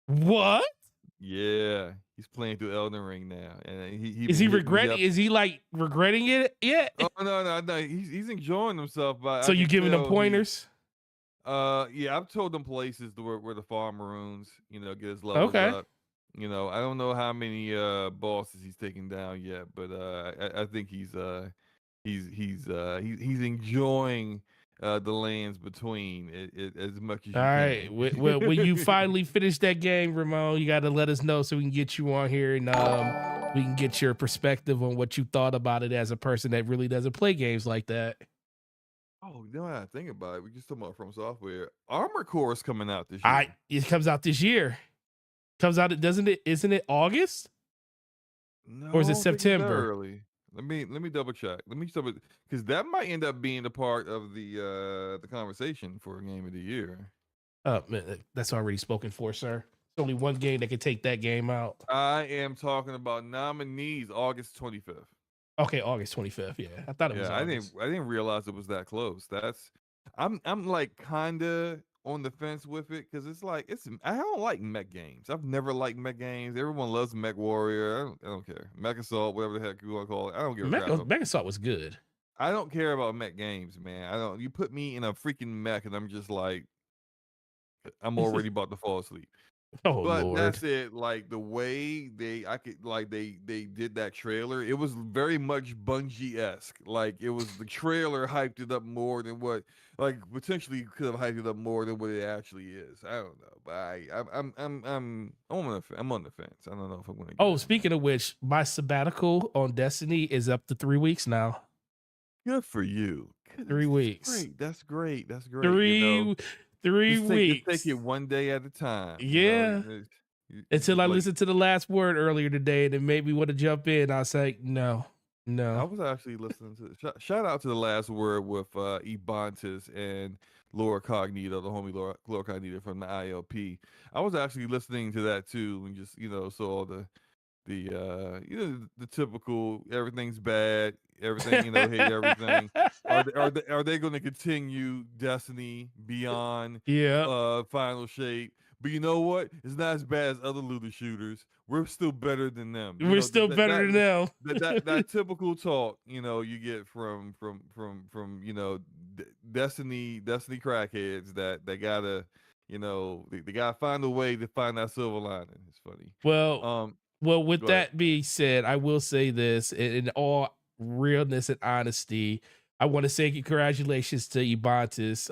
What? Yeah, he's playing through Elden Ring now, and Is he regretting? Is he like regretting it yet? Oh no. He's enjoying himself. But so you giving him pointers? Yeah, I've told him places where the farm runes, get his levels up. I don't know how many bosses he's taken down yet, but I think he's enjoying the lands between it as much as you All right. Well, when you finally finish that game, Ramon, you got to let us know so we can get you on here and we can get your perspective on what you thought about it as a person that really doesn't play games like that. Oh, you know what I think about it? We just talking about From Software. Armored Core is coming out this year. It comes out this year. Comes out, doesn't it? Isn't it August? No, or is it I don't think it's that September? early. Let me double check. Because that might end up being a part of the conversation for Game of the Year. Oh man, that's already spoken for, sir. There's only one game that can take that game out. I am talking about nominees, August 25th. Okay, August 25th. Yeah, I thought it was. August. I didn't realize it was that close. I'm like kinda on the fence with it because it's like I don't like mech games. I've never liked mech games. Everyone loves Mech Warrior. I don't care. Mech Assault, whatever the heck you want to call it. I don't give a crap. Mech Assault was good. I don't care about mech games, man. I don't. You put me in a freaking mech, and I'm just like, I'm already about to fall asleep. Oh But Lord. that's it. Like the way they did that trailer, it was very much Bungie-esque. Like it was the trailer hyped it up more than what, like potentially could have hyped it up more than what it actually is. I don't know, but I'm on the fence. I don't know if I'm gonna. Oh, speaking of which, my sabbatical on Destiny is up to 3 weeks now. Good for you. 3 weeks. That's great. That's great. 3 weeks. Just take it one day at a time. Yeah. Until I listened to the last word earlier today and it made me want to jump in. I was like, no. I was actually listening to shout out to the last word with Ebontis and Laura Cognito, the homie Laura Cognito from the ILP. I was actually listening to that too and just, saw the typical everything's bad, everything, hate everything. Are they going to continue Destiny beyond Yeah, Final Shape? But you know what? It's not as bad as other looter shooters. We're still better than them. we're still better than them. That typical talk, you get from Destiny crackheads that gotta, they gotta find a way to find that silver lining. It's funny. Well, Um, with go ahead. that being said, I will say this in all realness and honesty. I want to say congratulations to Ibantis.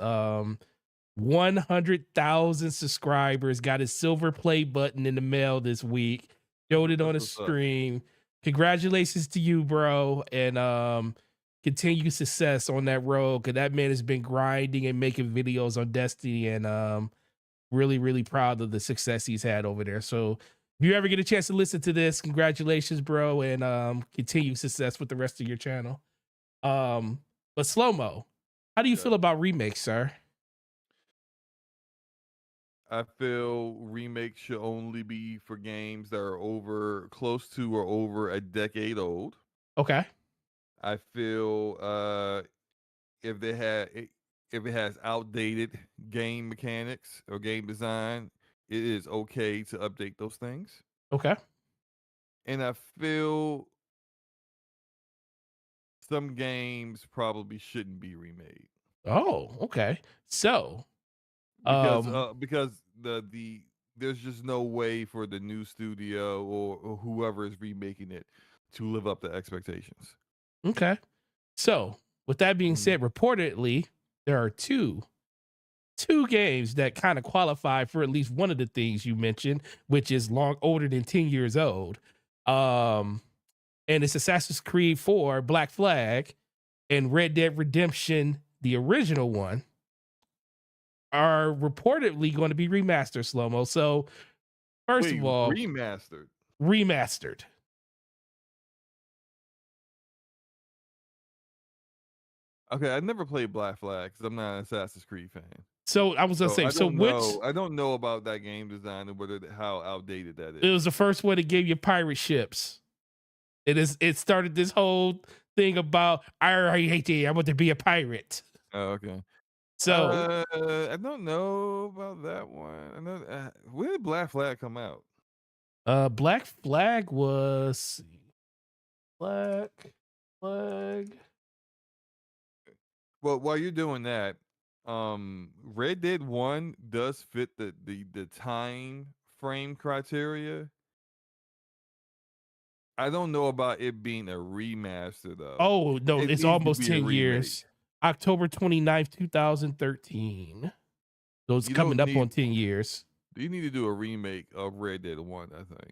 100,000 subscribers, got his silver play button in the mail this week. Showed it on That's a what's up. stream. Congratulations to you, bro, and continue success on that road, because that man has been grinding and making videos on Destiny, and really, really proud of the success he's had over there. So if you ever get a chance to listen to this, congratulations, bro, and continue success with the rest of your channel. But Slow-Mo, how do you feel about remakes, sir? I feel remakes should only be for games that are close to or over a decade old. Okay. I feel if if it has outdated game mechanics or game design, it is okay to update those things. Okay. And I feel some games probably shouldn't be remade Oh, okay. So, because um, there's just no way for the new studio or whoever is remaking it to live up to expectations. okay. So, with that being Mhm. said, reportedly there are two games that kind of qualify for at least one of the things you mentioned, which is older than 10 years old. And it's Assassin's Creed 4 Black Flag and Red Dead Redemption, the original one, are reportedly going to be remastered, Slow-Mo. So, first Wait, of all, remastered. remastered. Okay, I never played Black Flag because I'm not an Assassin's Creed fan. So I was gonna So say, I so don't which know. I don't know about that game design and how outdated that it is. was the first one that gave you pirate ships. It started this whole thing about I hate you, I want to be a pirate. Oh, okay. So I don't know about that one. I know. When did Black Flag come out? Black Flag was Black Flag. Well, while you're doing that, Red Dead 1 does fit the time frame criteria. I don't know about it being a remaster though. Oh no, It it's needs to almost be a 10 remake. years. October 29th, 2013. So it's You coming don't up on need 10 years. You need to do a remake of Red Dead 1, I think. You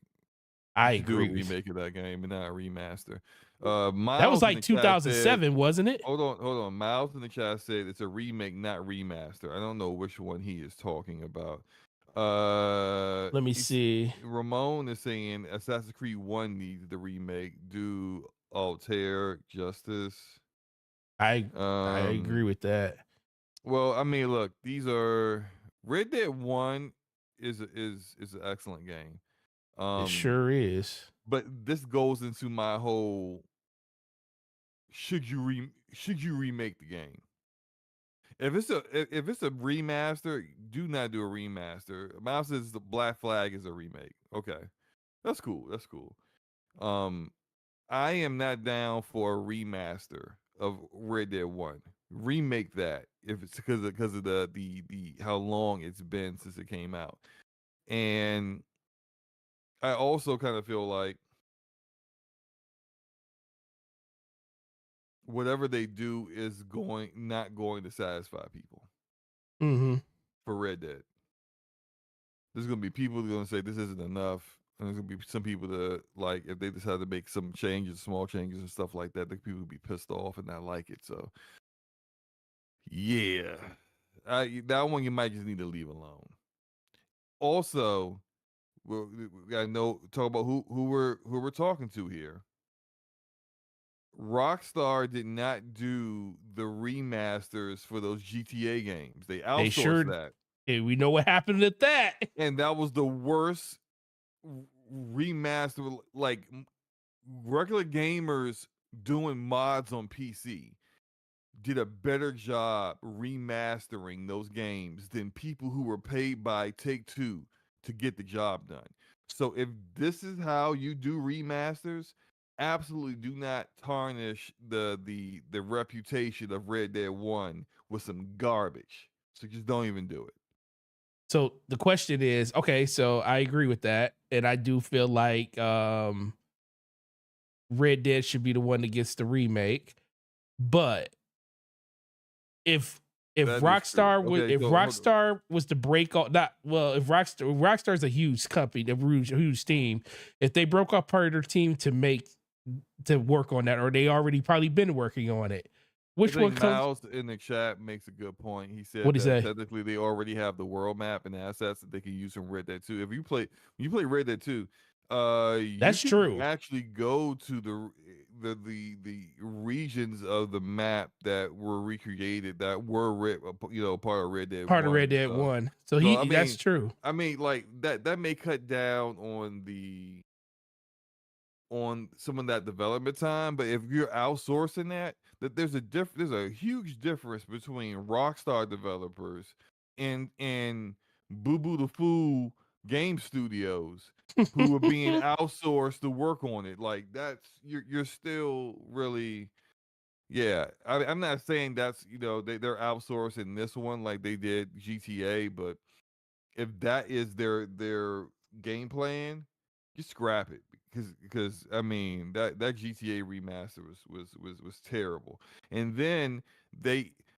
I should do a agree with you. remake of that game and not a remaster. That was Miles in like the chat said, 2007, wasn't it? hold on. Miles in the chat said it's a remake, not remaster. I don't know which one he is talking about. Let me see. Ramon is saying Assassin's Creed 1 needs the remake. Do Altair justice. I Um, agree with that. well, I mean, look, these are Red Dead 1 is an excellent game. It sure is. But this goes into my whole should you remake the game? If it's a remaster, do not do a remaster. Miles says the Black Flag is a remake. Okay. That's cool. That's cool. I am not down for a remaster of Red Dead 1. Remake that if it's because of the how long it's been since it came out. And I also kind of feel like whatever they do is not going to satisfy people Mm-hmm. for Red Dead. There's gonna be people who are gonna say this isn't enough, and there's gonna be some people that like if they decide to make some changes, small changes and stuff like that, the people will be pissed off and not like it. So yeah, that one you might just need to leave alone. Also, we gotta talk about who we're talking to here. Rockstar did not do the remasters for those GTA games. They They outsourced sure. that. Hey, we know what happened at that. And that was the worst remaster like regular gamers doing mods on PC did a better job remastering those games than people who were paid by Take-Two to get the job done. So if this is how you do remasters, absolutely do not tarnish the reputation of Red Dead 1 with some garbage. So just don't even do it. So the question is, okay, so I agree with that, and I do feel like Red Dead should be the one that gets the remake. But if That is true. Okay, if so hold on. Rockstar was to break off, not well, if Rockstar's a huge company, a huge team, if they broke off part of their team to work on that, or they already probably been working on it, which I one think comes? Miles in the chat makes a good point. He said What is that that? technically they already have the world map and assets that they can use from Red Dead 2. If you play when you play Red Dead 2, you That's can true. actually go to the regions of the map that were recreated that were part of Red Dead Part of 1. Red Dead One. So So that's true. I mean, like that may cut down on some of that development time, but if you're outsourcing that there's a huge difference between Rockstar developers and Boo Boo the Fool game studios who are being outsourced to work on it. Like that's you're still really I'm not saying that's they're outsourcing this one like they did GTA, but if that is their game plan, just scrap it because I mean that GTA remaster was terrible. And then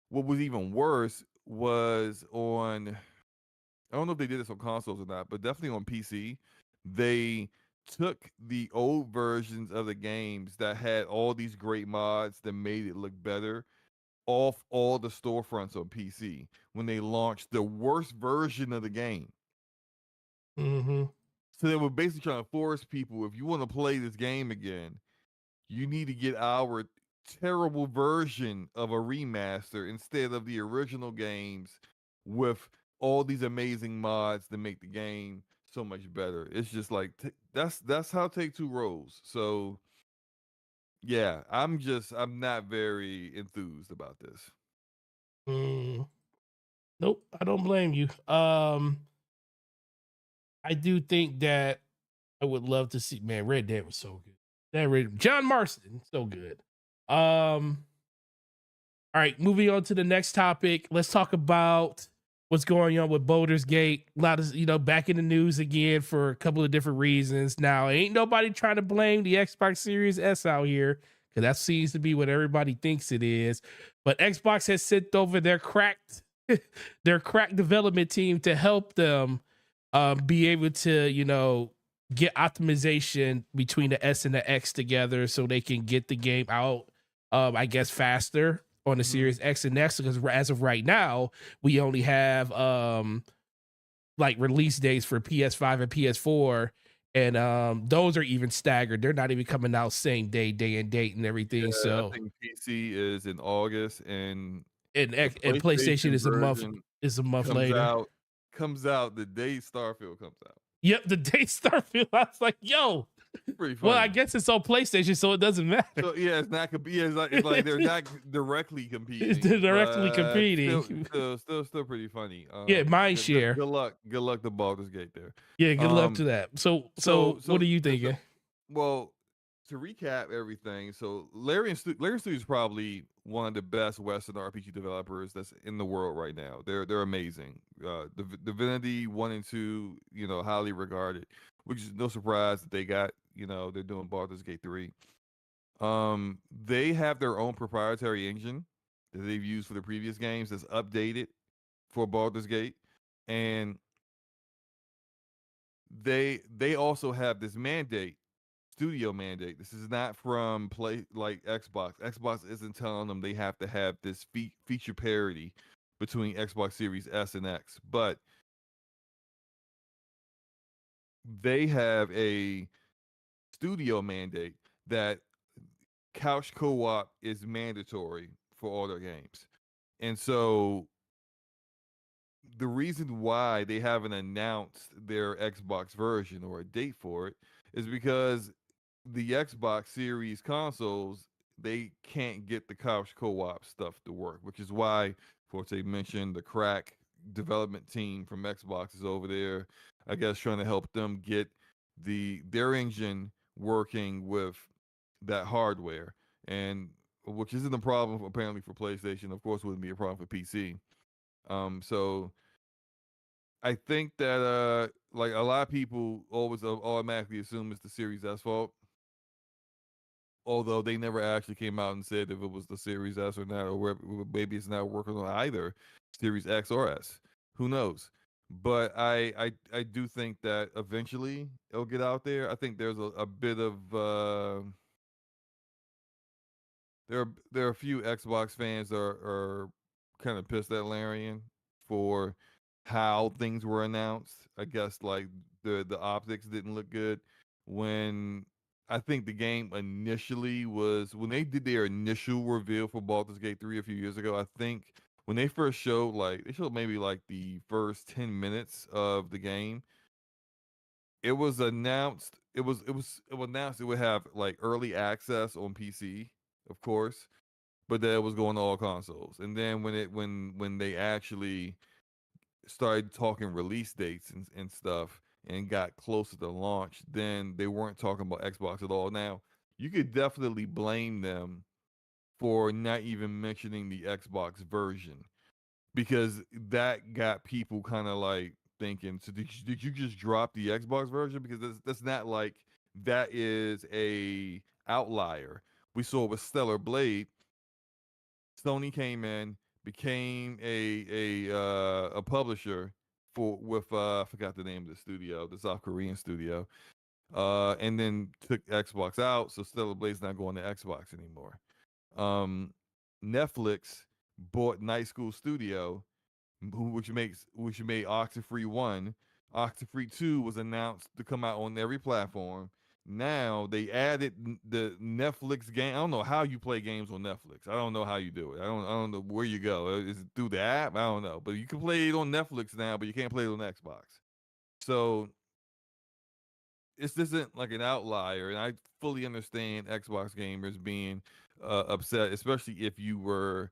what was even worse was on I don't know if they did this on consoles or not, but definitely on PC, they took the old versions of the games that had all these great mods that made it look better off all the storefronts on PC when they launched the worst version of the game. Mm-hmm. So they were basically trying to force people, if you want to play this game again, you need to get our terrible version of a remaster instead of the original games with all these amazing mods that make the game so much better. It's just like that's how Take-Two rolls. So yeah, I'm not very enthused about this. Nope, I don't blame you. I do think that I would love to see. Man, Red Dead was so good. John Marston, so good. All right, moving on to the next topic. Let's talk about what's going on with Baldur's Gate. A lot of back in the news again for a couple of different reasons. Now, ain't nobody trying to blame the Xbox Series S out here because that seems to be what everybody thinks it is. But Xbox has sent over their cracked development team to help them be able to get optimization between the S and the X together so they can get the game out I guess faster on the Series X and X, because as of right now we only have like release dates for PS5 and PS4, and those are even staggered. They're not even coming out same day and date and everything. I think PC is in August and and the PlayStation is version a month comes later. out the day Starfield comes out. Yep, the day Starfield. I was like, yo. Pretty funny. Well, I guess it's on PlayStation, so it doesn't matter. So yeah, it's not it's like they're not directly competing. They're directly but competing. Still pretty funny. Yeah, mind share. Good luck to Baldur's Gate there. Yeah, good luck to that. So what are you thinking? Well, to recap everything, so Larian Studios is probably one of the best Western RPG developers that's in the world right now. They're amazing. Divinity 1 and 2, highly regarded, which is no surprise that they got, they're doing Baldur's Gate 3. They have their own proprietary engine that they've used for the previous games that's updated for Baldur's Gate, and they also have this studio mandate. This is not from Xbox. Xbox isn't telling them they have to have this feature parity between Xbox Series S and X, but they have a studio mandate that couch co-op is mandatory for all their games. And so the reason why they haven't announced their Xbox version or a date for it is because the Xbox Series consoles, they can't get the couch co-op stuff to work, which is why Forte mentioned the crack development team from Xbox is over there, I guess, trying to help them get their engine working with that hardware, and which isn't a problem apparently for PlayStation. Of course, wouldn't be a problem for PC. So I think that like a lot of people always automatically assume it's the Series S fault, although they never actually came out and said if it was the Series S or not, or maybe it's not working on either Series X or S. Who knows? But I do think that eventually it'll get out there. I think there's a bit of there are a few Xbox fans that are kind of pissed at Larian for how things were announced. I guess like the optics didn't look good when I think the game initially was when they did their initial reveal for Baldur's Gate 3 a few years ago. I think when they first showed they showed maybe like the first 10 minutes of the game, it was announced it was announced it would have like early access on PC, of course, but that it was going to all consoles. And then when they actually started talking release dates and stuff and got closer to launch, then they weren't talking about Xbox at all. Now, you could definitely blame them for not even mentioning the Xbox version because that got people kind of like thinking, so did you just drop the Xbox version? Because that's not like that is a outlier. We saw with Stellar Blade, Sony came in, became a publisher for with I forgot the name of the studio, the South Korean studio, and then took Xbox out, so Stellar Blade's not going to Xbox anymore. Um, Netflix bought Night School Studio, which made Octafree 1. Octafree 2 was announced to come out on every platform. Now they added the Netflix game. I don't know how you play games on Netflix. I don't know how you do it. I don't know where you go. Is it through the app? I don't know. But you can play it on Netflix now, but you can't play it on Xbox. So this isn't like an outlier, and I fully understand Xbox gamers being upset, especially if you were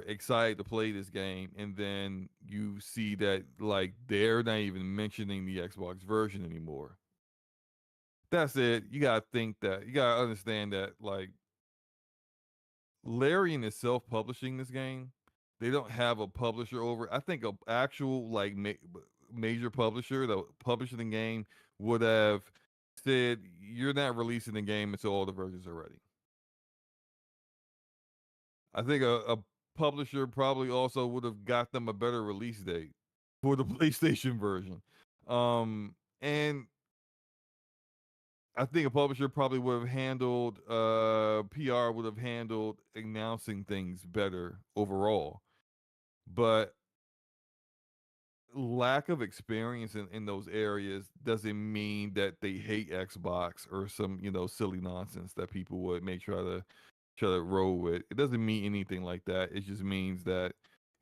excited to play this game and then you see that like they're not even mentioning the Xbox version anymore. That's it. You gotta think that you gotta understand that like Larian is self-publishing this game. They don't have a publisher over. I think a actual like major publisher that publishing the game would have said you're not releasing the game until all the versions are ready. I think a publisher probably also would have got them a better release date for the PlayStation version. And I think a publisher probably would have handled PR would have handled announcing things better overall. But lack of experience in those areas doesn't mean that they hate Xbox or some, silly nonsense that people would may try to roll with. It doesn't mean anything like that. It just means that,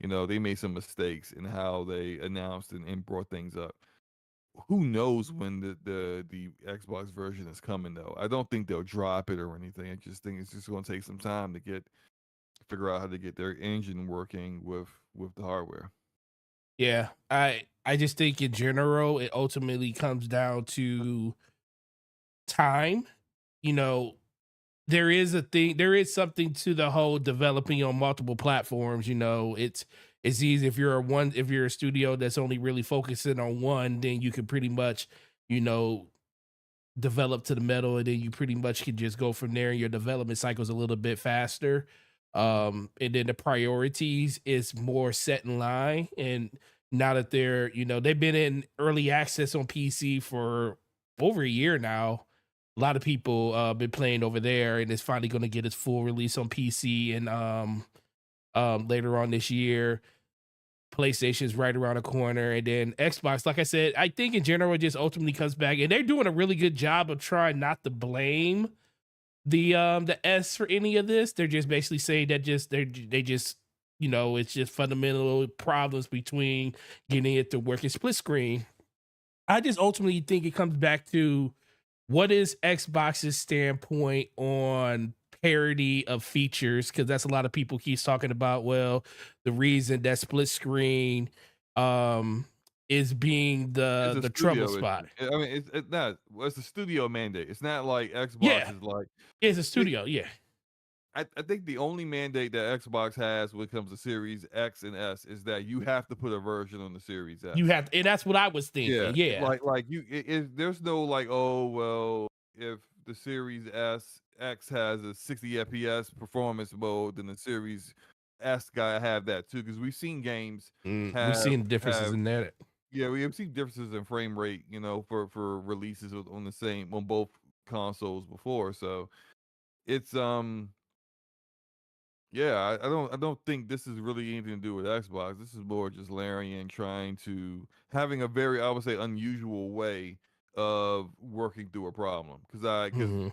they made some mistakes in how they announced and brought things up. Who knows when the Xbox version is coming though? I don't think they'll drop it or anything. I just think it's just going to take some time to figure out how to get their engine working with the hardware. Yeah, I just think in general it ultimately comes down to time. You know, there is something to the whole developing on multiple platforms. It's easy if you're a studio that's only really focusing on one, then you can pretty much, develop to the metal, and then you pretty much can just go from there, and your development cycle is a little bit faster. And then the priorities is more set in line. And now that they've been in early access on PC for over a year now, a lot of people been playing over there, and it's finally going to get its full release on PC and later on this year. PlayStation's right around the corner, and then Xbox, like I said, I think in general it just ultimately comes back, and they're doing a really good job of trying not to blame the S for any of this. They're just basically saying that they just it's just fundamental problems between getting it to work in split screen. I just ultimately think it comes back to what is Xbox's standpoint on parity of features, because that's a lot of people keeps talking about. Well, the reason that split screen is being It's a the trouble studio spot. issue. I mean, it's not. Well, it's a studio mandate. It's not like Xbox Yeah, is like. it's a studio. Yeah, I think the only mandate that Xbox has when it comes to Series X and S is that you have to put a version on the Series S. you have, and that's what I was Yeah, thinking. Yeah. like you, there's no like, oh well, if the Series X has a 60 FPS performance mode, then the Series S gotta have that too. Because we've seen games We've have seen differences have in that. yeah, we have seen differences in frame rate, for releases on both consoles before. So it's yeah, I don't think this is really anything to do with Xbox. This is more just Larian trying to having a very, I would say, unusual way of working through a problem. Because Mhm.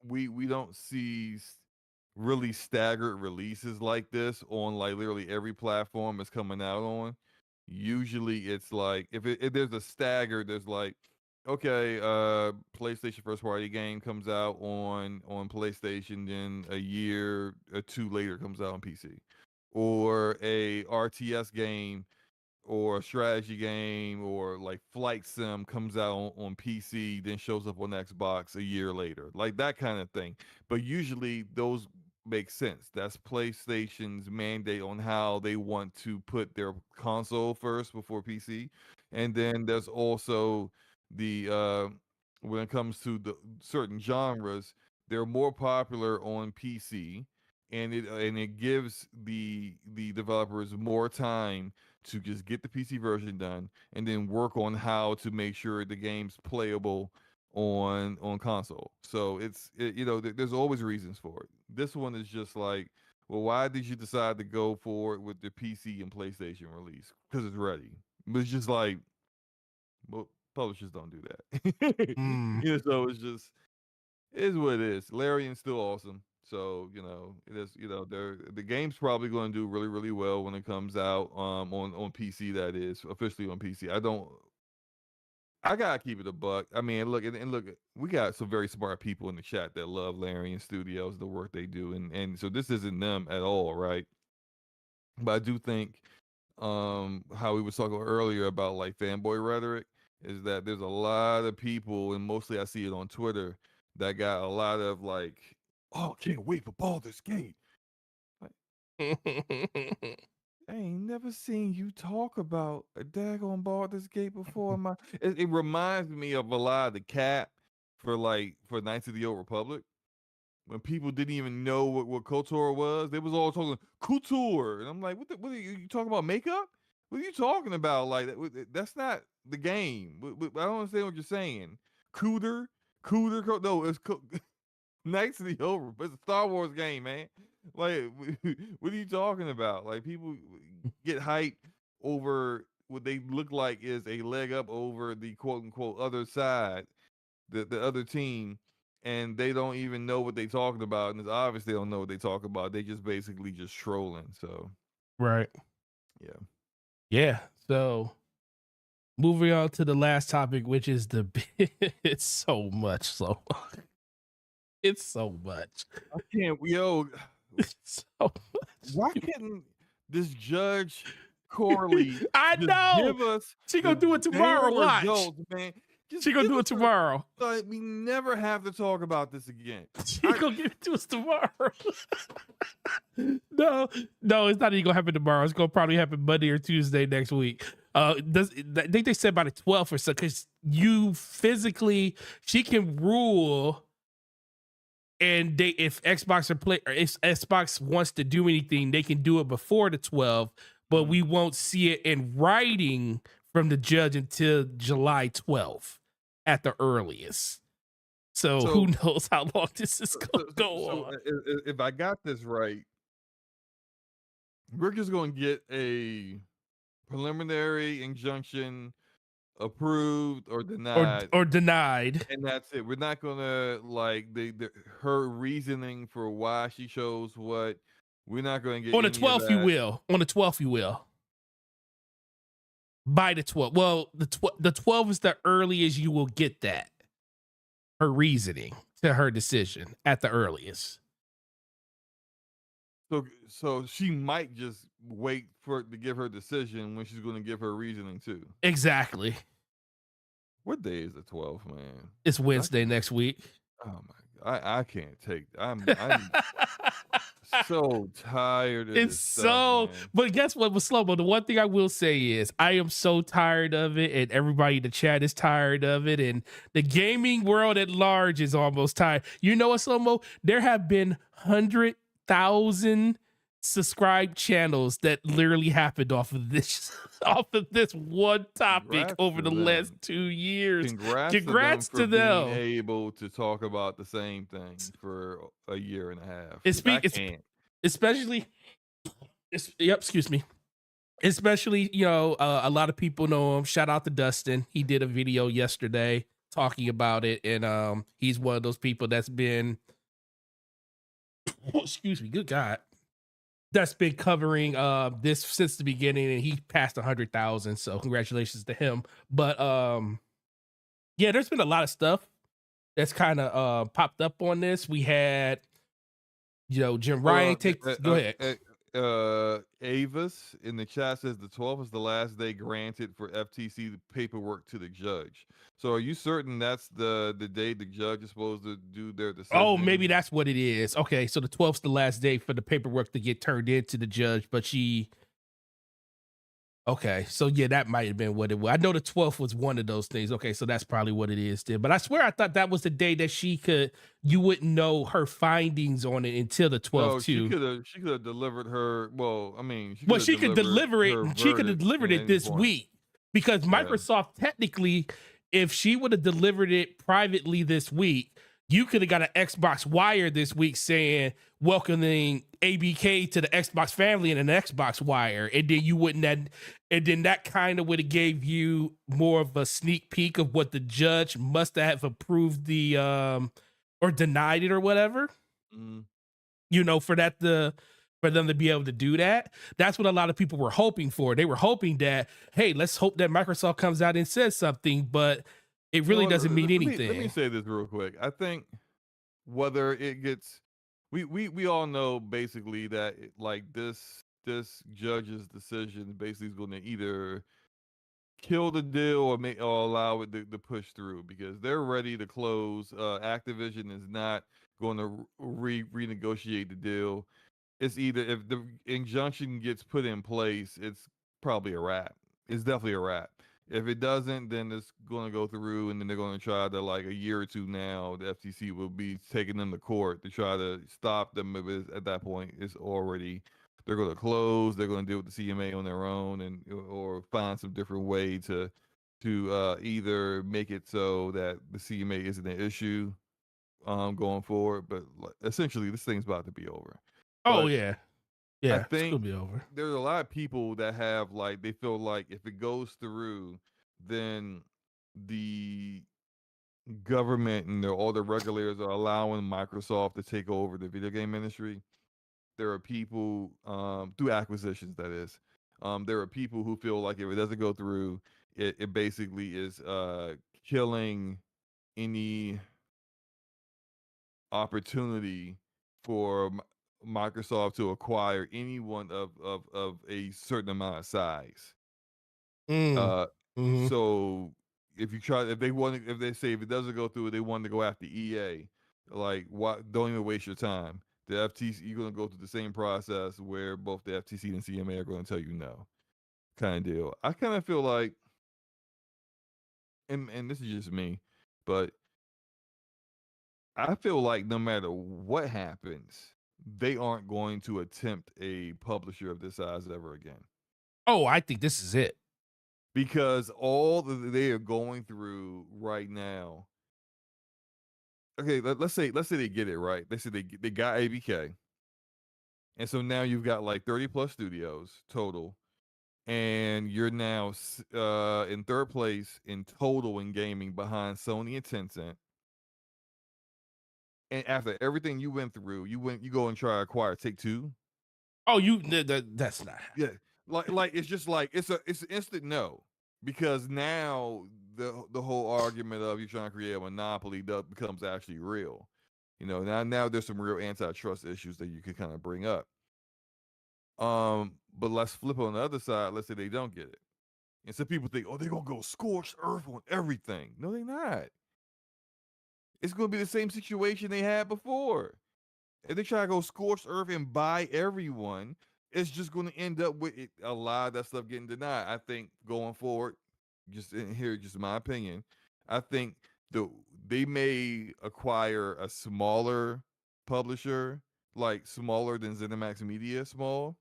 we don't see really staggered releases like this on like literally every platform it's coming out on. Usually it's like if there's a stagger, there's like, okay, PlayStation first party game comes out on PlayStation, then a year or two later comes out on PC, or a RTS game or a strategy game or like flight sim comes out on PC, then shows up on Xbox a year later, like that kind of thing. But usually those make sense. That's PlayStation's mandate on how they want to put their console first before PC. And then there's also the when it comes to the certain genres, they're more popular on PC, and it gives the developers more time to just get the PC version done and then work on how to make sure the game's playable on console. So there's always reasons for it. This one is just like, well, why did you decide to go for it with the PC and PlayStation release? Because it's ready. But it's just like, well, publishers don't do that. Mm. So it's just it is what it is. Larian's still awesome. So, it is, the game's probably going to do really, really well when it comes out on PC, that is, officially on PC. I gotta keep it a buck. I mean, look, we got some very smart people in the chat that love Larian Studios, the work they do, and so this isn't them at all, right? But I do think how we were talking earlier about like fanboy rhetoric is that there's a lot of people, and mostly I see it on Twitter, that got a lot of like, oh, can't wait for Baldur's Gate. Like, I ain't never seen you talk about a daggone Baldur's Gate before. It reminds me of a lot of the cap for Knights of the Old Republic, when people didn't even know what KOTOR was. They was all talking couture, and I'm like, what are you talking about, makeup? What are you talking about? Like that's not the game. I don't understand what you're saying. No, it's Knights of the Old Republic. It's a Star Wars game, man. Like, what are you talking about? Like, people get hyped over what they look like is a leg up over the quote unquote other side, the other team, and they don't even know what they talking about, and it's obvious they don't know what they talk about. They just basically just trolling. So Right. yeah. Yeah. So moving on to the last topic, which is it's so much. So it's so much. I can't, yo. It's so Why much. couldn't this judge Corley I just know. give us She the gonna do it tomorrow. damn Watch. results, man? Just She gonna give do us it tomorrow. like we never have to talk about this again. She gonna give it to us tomorrow. No, it's not even gonna happen tomorrow. It's gonna probably happen Monday or Tuesday next week. I think they said by the 12th or so, because she can rule, and if Xbox wants to do anything, they can do it before the 12th, but we won't see it in writing from the judge until July 12th at the earliest. So who knows how long this is going to go on. If I got this right, we're just going to get a preliminary injunction approved or denied. Or denied. And that's it. We're not going to, like, her reasoning for why she chose what. We're not going to get On the any of 12th, you that. will. On the 12th, you will. By the 12th. Well, the 12th is the earliest you will get that. Her reasoning to her decision at the earliest. So she might just wait for it to give her decision when she's going to give her reasoning too. Exactly. What day is the 12th, man? It's Wednesday next week. Oh my god, I can't take. I'm so tired of It's this stuff, so, man. but guess what, with Slow-Mo, the one thing I will say is I am so tired of it, and everybody in the chat is tired of it, and the gaming world at large is almost tired. You know what, Slow-Mo? There have been 100,000 subscribed channels that literally happened off of this one topic Congrats over to the them. last 2 years. Congrats to them for them. being able to talk about the same thing for a year and a half. It's, 'cause I it's can't. especially, excuse me. Especially, you know, a lot of people know him. Shout out to Dustin. He did a video yesterday talking about it, and he's one of those people that's been, excuse me, good God, that's been covering this since the beginning, and he passed 100,000. So congratulations to him. But yeah, there's been a lot of stuff that's kind of popped up on this. We had, you know, Jim Ryan go ahead. Avis in the chat says the 12th is the last day granted for FTC paperwork to the judge. So are you certain that's the day the judge is supposed to do their decision? Oh, maybe that's what it is. Okay, so the 12th is the last day for the paperwork to get turned into the judge, but she... Okay, so yeah, that might have been what it was. I know the 12th was one of those things. Okay, so that's probably what it is then. But I swear I thought that was the day that you wouldn't know her findings on it until the 12th No, too. she could have delivered her. Well, I mean, She could deliver it. She could have delivered it this week, because Microsoft technically, if she would have delivered it privately this week, you could have got an Xbox Wire this week saying welcoming ABK to the Xbox family and an Xbox Wire, and then you wouldn't have, and then that kind of would have gave you more of a sneak peek of what the judge must have approved the or denied it or whatever. You know, for them to be able to do that. That's what a lot of people were hoping for. They were hoping that, hey, let's hope that Microsoft comes out and says something, but it really doesn't mean anything. Let me say this real quick. I think whether it gets, we all know basically that like this judge's decision basically is going to either kill the deal or allow it to push through, because they're ready to close. Activision is not going to renegotiate the deal. It's either, if the injunction gets put in place, it's probably a wrap. It's definitely a wrap. If it doesn't, then it's going to go through, and then they're going to try to, like, a year or two now, the FTC will be taking them to court to try to stop them. At that point, it's already, they're going to close. They're going to deal with the CMA on their own, and or find some different way to either make it so that the CMA isn't an issue going forward. But essentially, this thing's about to be over. Oh, but yeah. Yeah, I think it's gonna be over. there's a lot of people that have, like, they feel like if it goes through, then the government and all the regulators are allowing Microsoft to take over the video game industry. There are people through acquisitions, that is. There are people who feel like if it doesn't go through, it basically is killing any opportunity for Microsoft to acquire anyone of a certain amount of size. So if they say if it doesn't go through, they want to go after EA, like, what? Don't even waste your time. The FTC, you're going to go through the same process where both the FTC and CMA are going to tell you no, kind of deal. I kind of feel like, and this is just me, but I feel like no matter what happens, they aren't going to attempt a publisher of this size ever again. Oh, I think this is it. Because all that they are going through right now. Okay, let's say they get it right. They say they got ABK. And so now you've got like 30 plus studios total. And you're now in third place in total in gaming behind Sony and Tencent. And after everything you went through, you go and try to acquire Take-Two. Oh, that's not happening. Yeah, like it's just like it's an instant no, because now the whole argument of you trying to create a monopoly becomes actually real. Now there's some real antitrust issues that you can kind of bring up. But let's flip on the other side. Let's say they don't get it, and some people think, oh, they're gonna go scorched earth on everything. No, they're not. It's gonna be the same situation they had before. If they try to go scorched earth and buy everyone, it's just going to end up with a lot of that stuff getting denied. I think going forward, just in here, just my opinion, I think they may acquire a smaller publisher, like smaller than ZeniMax Media, small,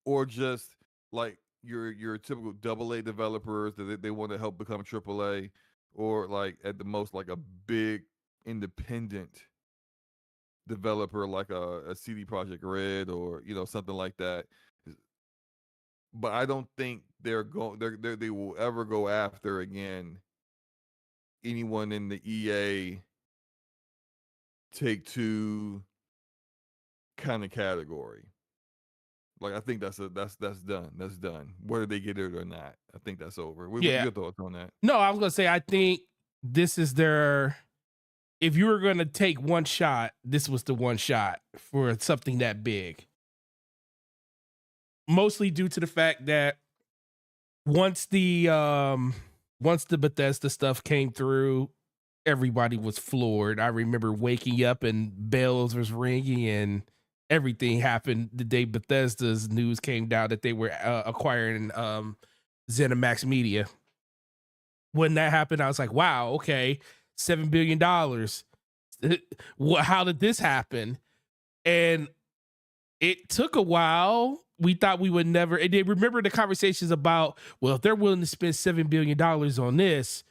or just like your typical AA developers that they want to help become AAA, or like at the most like a big independent developer like a CD Project Red, or something like that. But I don't think they will ever go after again anyone in the EA Take Two kind of category. Like I think that's done. That's done. Whether they get it or not, I think that's over. What are Yeah. your thoughts on that? No, I was gonna say I think this is their. If you were gonna take one shot, this was the one shot for something that big. Mostly due to the fact that once the Bethesda stuff came through, everybody was floored. I remember waking up and bells was ringing and everything happened the day Bethesda's news came down that they were acquiring ZeniMax Media. When that happened, I was like, wow, okay, $7 billion. How did this happen? And it took a while. We thought we would never. And they remember the conversations about, well, if they're willing to spend $7 billion on this,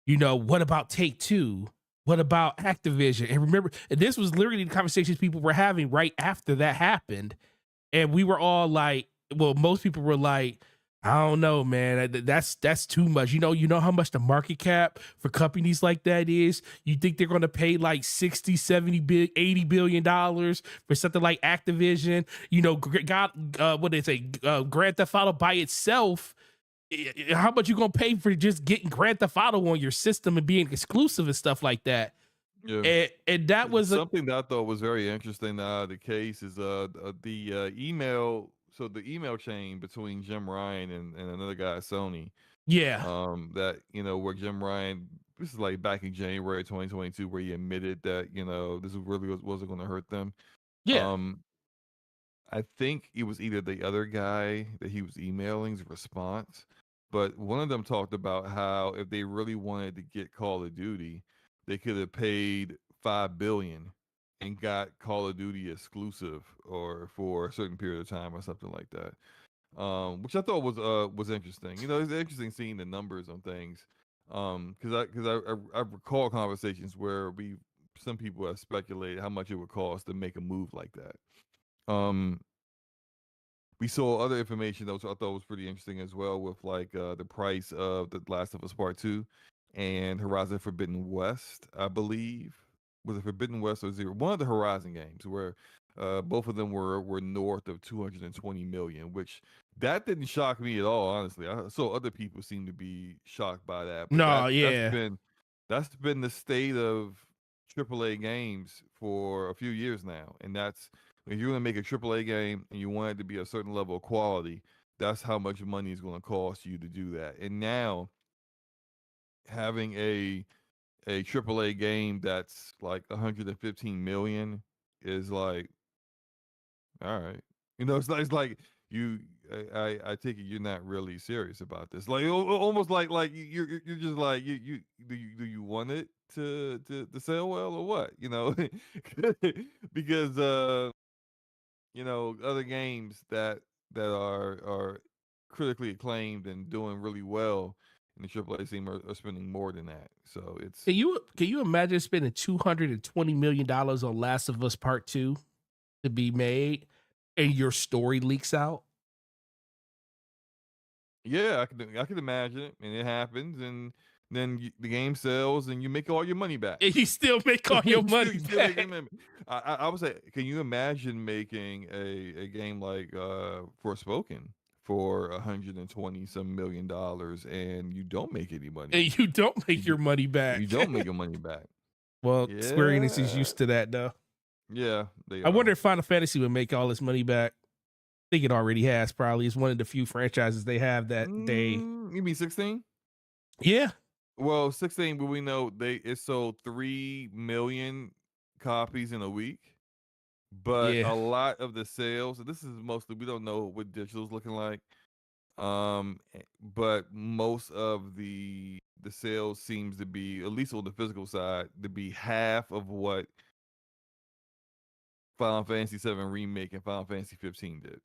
what about Take Two? What about Activision? And remember, and this was literally the conversations people were having right after that happened. And we were all like, well, most people were like, I don't know, man. That's too much. You know how much the market cap for companies like that is? You think they're going to pay like 60, 70, $80 billion for something like Activision? What they say, Grand Theft Auto by itself. How much you going to pay for just getting Grand Theft Auto on your system and being exclusive and stuff like that? Yeah. And that was something that I thought was very interesting. The case is the email. So the email chain between Jim Ryan and another guy at Sony. Yeah. That where Jim Ryan, this is like back in January 2022, where he admitted that this really wasn't going to hurt them. Yeah. I think it was either the other guy that he was emailing's response, but one of them talked about how if they really wanted to get Call of Duty, they could have paid $5 billion and got Call of Duty exclusive or for a certain period of time or something like that. Which I thought was interesting. It's interesting seeing the numbers on things. Because I recall conversations where some people have speculated how much it would cost to make a move like that. We saw other information that I thought was pretty interesting as well, with like the price of The Last of Us Part 2 and Horizon Forbidden West, I believe. Was it Forbidden West or Zero? One of the Horizon games where both of them were north of 220 million, which that didn't shock me at all, honestly. I saw other people seem to be shocked by that. But that's been the state of AAA games for a few years now. And that's, if you're going to make a AAA game and you want it to be a certain level of quality, that's how much money is going to cost you to do that. And now having a AAA game that's like 115 million is like, all right. It's like I take it you're not really serious about this. Like almost like you're just like you do you want it to sell well or what? Because other games that are critically acclaimed and doing really well in the AAA scene are spending more than that. So it's Can you imagine spending $220 million on Last of Us Part 2 to be made and your story leaks out? yeah, I can imagine it, and it happens, and then the game sells and you make all your money back. And you still make all your money You still make your back. money. I would say, can you imagine making a game like Forspoken for $120 some million and you don't make any money? And you don't make your money You back. don't make your money back. Well, Square Enix is Yeah. used to that, though. Yeah, they I are. wonder if Final Fantasy would make all its money back. I think it already has, probably. It's one of the few franchises they have that they... You mean 16? Yeah. Well, 16, but we know it sold 3 million copies in a week. But Yeah. a lot of the sales, and this is mostly, we don't know what digital's looking like. But most of the sales seems to be, at least on the physical side, to be half of what Final Fantasy 7 Remake and Final Fantasy 15 did.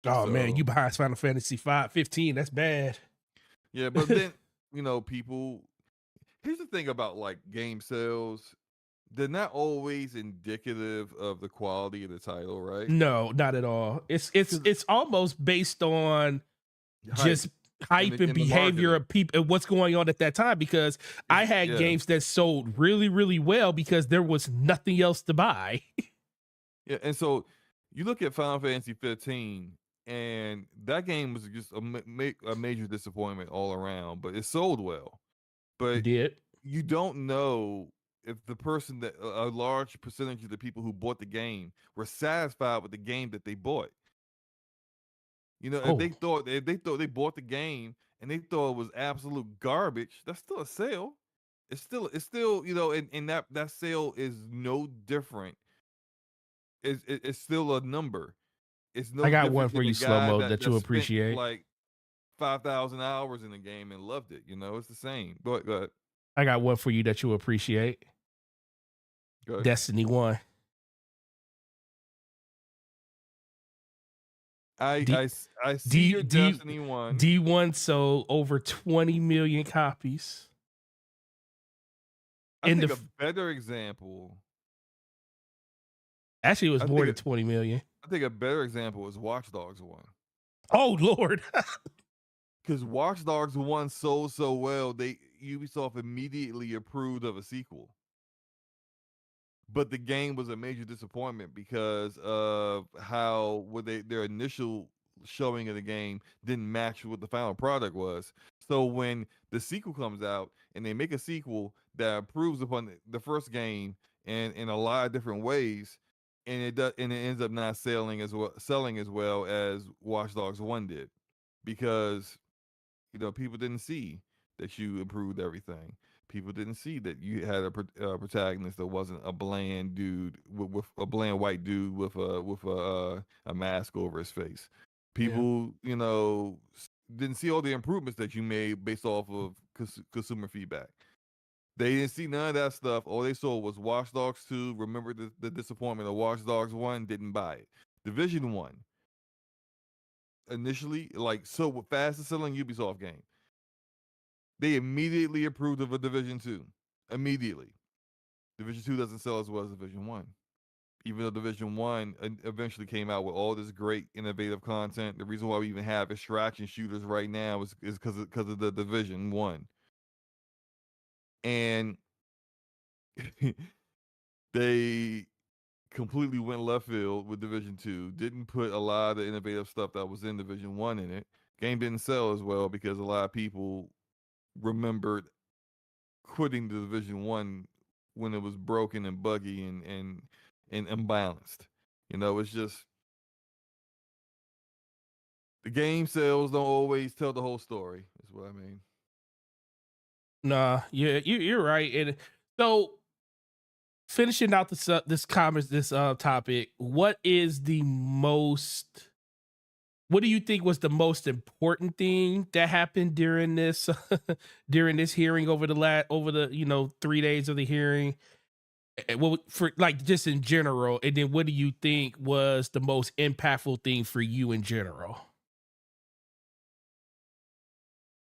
Oh, man, you So- behind Final Fantasy 15. That's bad. Yeah, but then, people, here's the thing about like game sales, they're not always indicative of the quality of the title, right? No, not at all. It's almost based on just hype in the and behavior marketing. of people and what's going on at that time, because I had Yeah. games that sold really, really well because there was nothing else to buy. Yeah, and so you look at Final Fantasy 15, and that game was just a major disappointment all around, but it sold well. But Did. you don't know if the person that a large percentage of the people who bought the game were satisfied with the game that they bought. Oh. If they thought they bought the game and they thought it was absolute garbage, that's still a sale. It's still and that sale is no different. It's still a number. It's no I got different one than for the you, Slow guy Mo, that you'll spent, appreciate. like 5,000 hours in the game and loved it. It's the same. Go ahead. I got one for you that you'll appreciate. Go ahead. Destiny 1. I see your Destiny 1. D1 sold over 20 million copies. I in think the a better example. Actually, it was I more think than 20 million. I think a better example is Watch Dogs 1. Oh, Lord. Because Watch Dogs 1 sold so well, Ubisoft immediately approved of a sequel. But the game was a major disappointment because of how their initial showing of the game didn't match what the final product was. So when the sequel comes out and they make a sequel that improves upon the first game and in a lot of different ways, and it ends up not selling as well as Watch Dogs 1 did, because people didn't see that you improved everything. People didn't see that you had a protagonist that wasn't a bland dude with a bland white dude with a mask over his face. People, didn't see all the improvements that you made based off of consumer feedback. They didn't see none of that stuff. All they saw was Watch Dogs 2. Remember the disappointment of Watch Dogs 1, didn't buy it. Division 1, initially, fastest selling Ubisoft game. They immediately approved of a Division 2. Immediately. Division 2 doesn't sell as well as Division 1. Even though Division 1 eventually came out with all this great innovative content. The reason why we even have extraction shooters right now is because of the Division 1. And they completely went left field with Division 2. Didn't put a lot of the innovative stuff that was in Division 1 in it. Game didn't sell as well because a lot of people remembered quitting the Division 1 when it was broken and buggy and imbalanced. It's just the game sales don't always tell the whole story, is what I mean. Nah, yeah, you're right. And so, finishing out this topic, what do you think was the most important thing that happened during this during this hearing over the 3 days of the hearing? Well, for just in general, and then what do you think was the most impactful thing for you in general,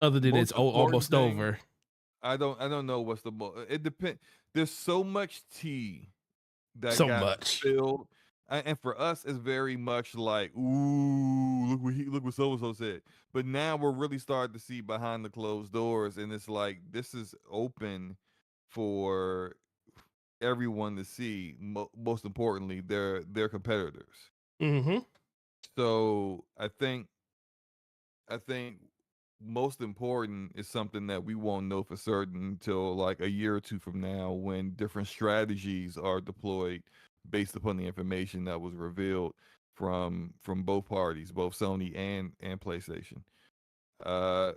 other than Most it's important almost thing, over? I don't know what's the most. It depends. There's so much tea that So got much. spilled And for us, it's very much like, ooh, look what so and so said. But now we're really starting to see behind the closed doors, and it's like this is open for everyone to see. Most importantly, their competitors. Mm-hmm. So I think most important is something that we won't know for certain until like a year or two from now, when different strategies are deployed based upon the information that was revealed from both parties, both Sony and PlayStation. Uh,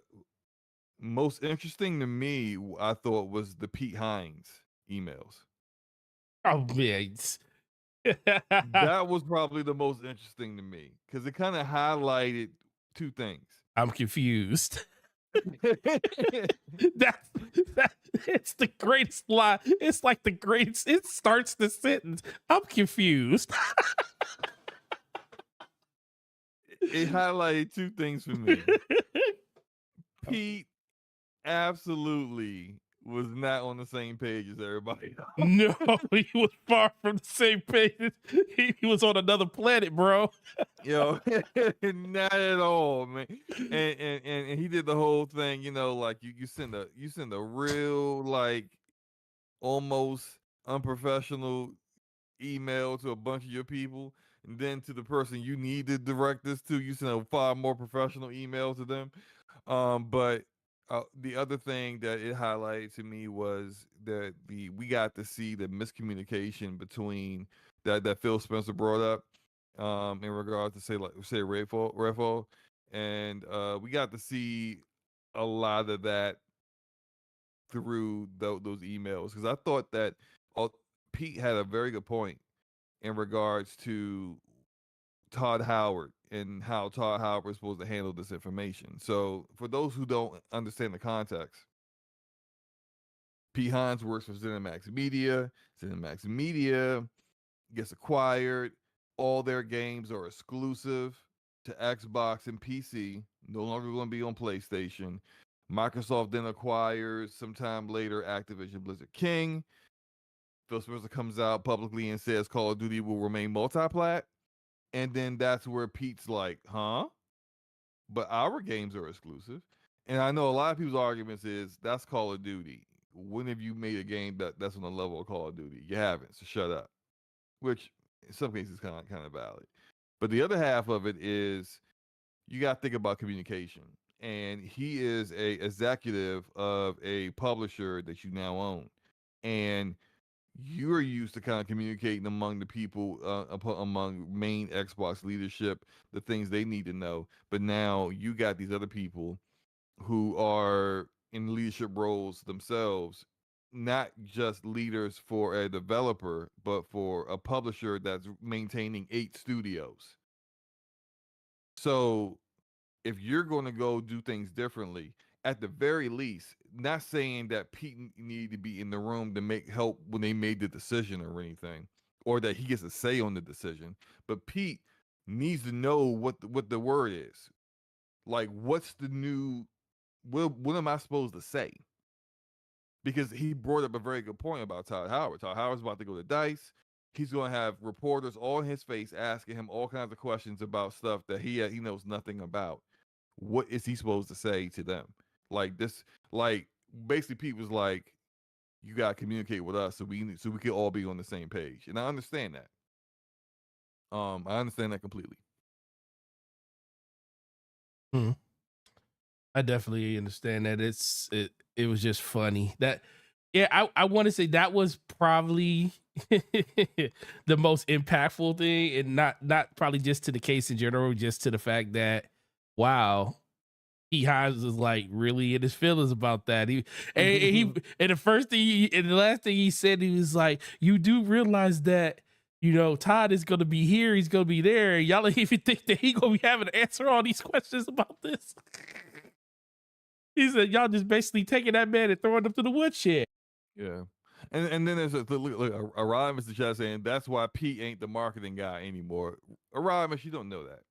Most interesting to me, I thought, was the Pete Hines emails. Oh man. That was probably the most interesting to me because it kind of highlighted two things. I'm confused. That's that it's the greatest lie. It's like the greatest. It starts the sentence. I'm confused. It highlighted two things for me. Pete absolutely was not on the same page as everybody else. No, he was far from the same page. He was on another planet, bro. Yo, not at all, man. And he did the whole thing, like you send a real like almost unprofessional email to a bunch of your people, and then to the person you need to direct this to, you send a far more professional email to them. But the other thing that it highlighted to me was that we got to see the miscommunication between that Phil Spencer brought up, in regard to say Redfall, and we got to see a lot of that through those emails, because I thought that uh, Pete had a very good point in regards to Todd Howard and how Todd Howard was supposed to handle this information. So, for those who don't understand the context, Pete Hines works for Cinemax Media. Cinemax Media gets acquired. All their games are exclusive to Xbox and PC, no longer going to be on PlayStation. Microsoft then acquires sometime later Activision Blizzard King. Phil Spencer comes out publicly and says Call of Duty will remain multi-plat. And then that's where Pete's like, huh? But our games are exclusive. And I know a lot of people's arguments is that's Call of Duty. When have you made a game that's on the level of Call of Duty? You haven't, so shut up. Which in some cases is kind of valid. But the other half of it is you got to think about communication. And he is a executive of a publisher that you now own. And you're used to kind of communicating among the people, among main Xbox leadership, the things they need to know. But now you got these other people who are in leadership roles themselves, not just leaders for a developer, but for a publisher that's maintaining 8 studios. So if you're going to go do things differently, at the very least, not saying that Pete needed to be in the room to make help when they made the decision or anything, or that he gets a say on the decision, but Pete needs to know what the word is. Like, what's the new? What am I supposed to say? Because he brought up a very good point about Todd Howard. Todd Howard's about to go to DICE. He's going to have reporters all in his face asking him all kinds of questions about stuff that he knows nothing about. What is he supposed to say to them? Like this, like basically, Pete was like, "You got to communicate with us so we can all be on the same page." And I understand that. I understand that completely. Hmm. I definitely understand that. It was just funny. That yeah, I want to say that was probably the most impactful thing, and not probably just to the case in general, just to the fact that wow, he has is like really in his feelings about that. And the first thing and the last thing he said, he was like, "You do realize that." Todd is gonna be here. He's gonna be there. Y'all don't even think that he gonna be having to answer all these questions about this. He said, "Y'all just basically taking that man and throwing him to the woodshed." Yeah. And then there's look, Aramis the chat saying that's why Pete ain't the marketing guy anymore. Aramis, you don't know that.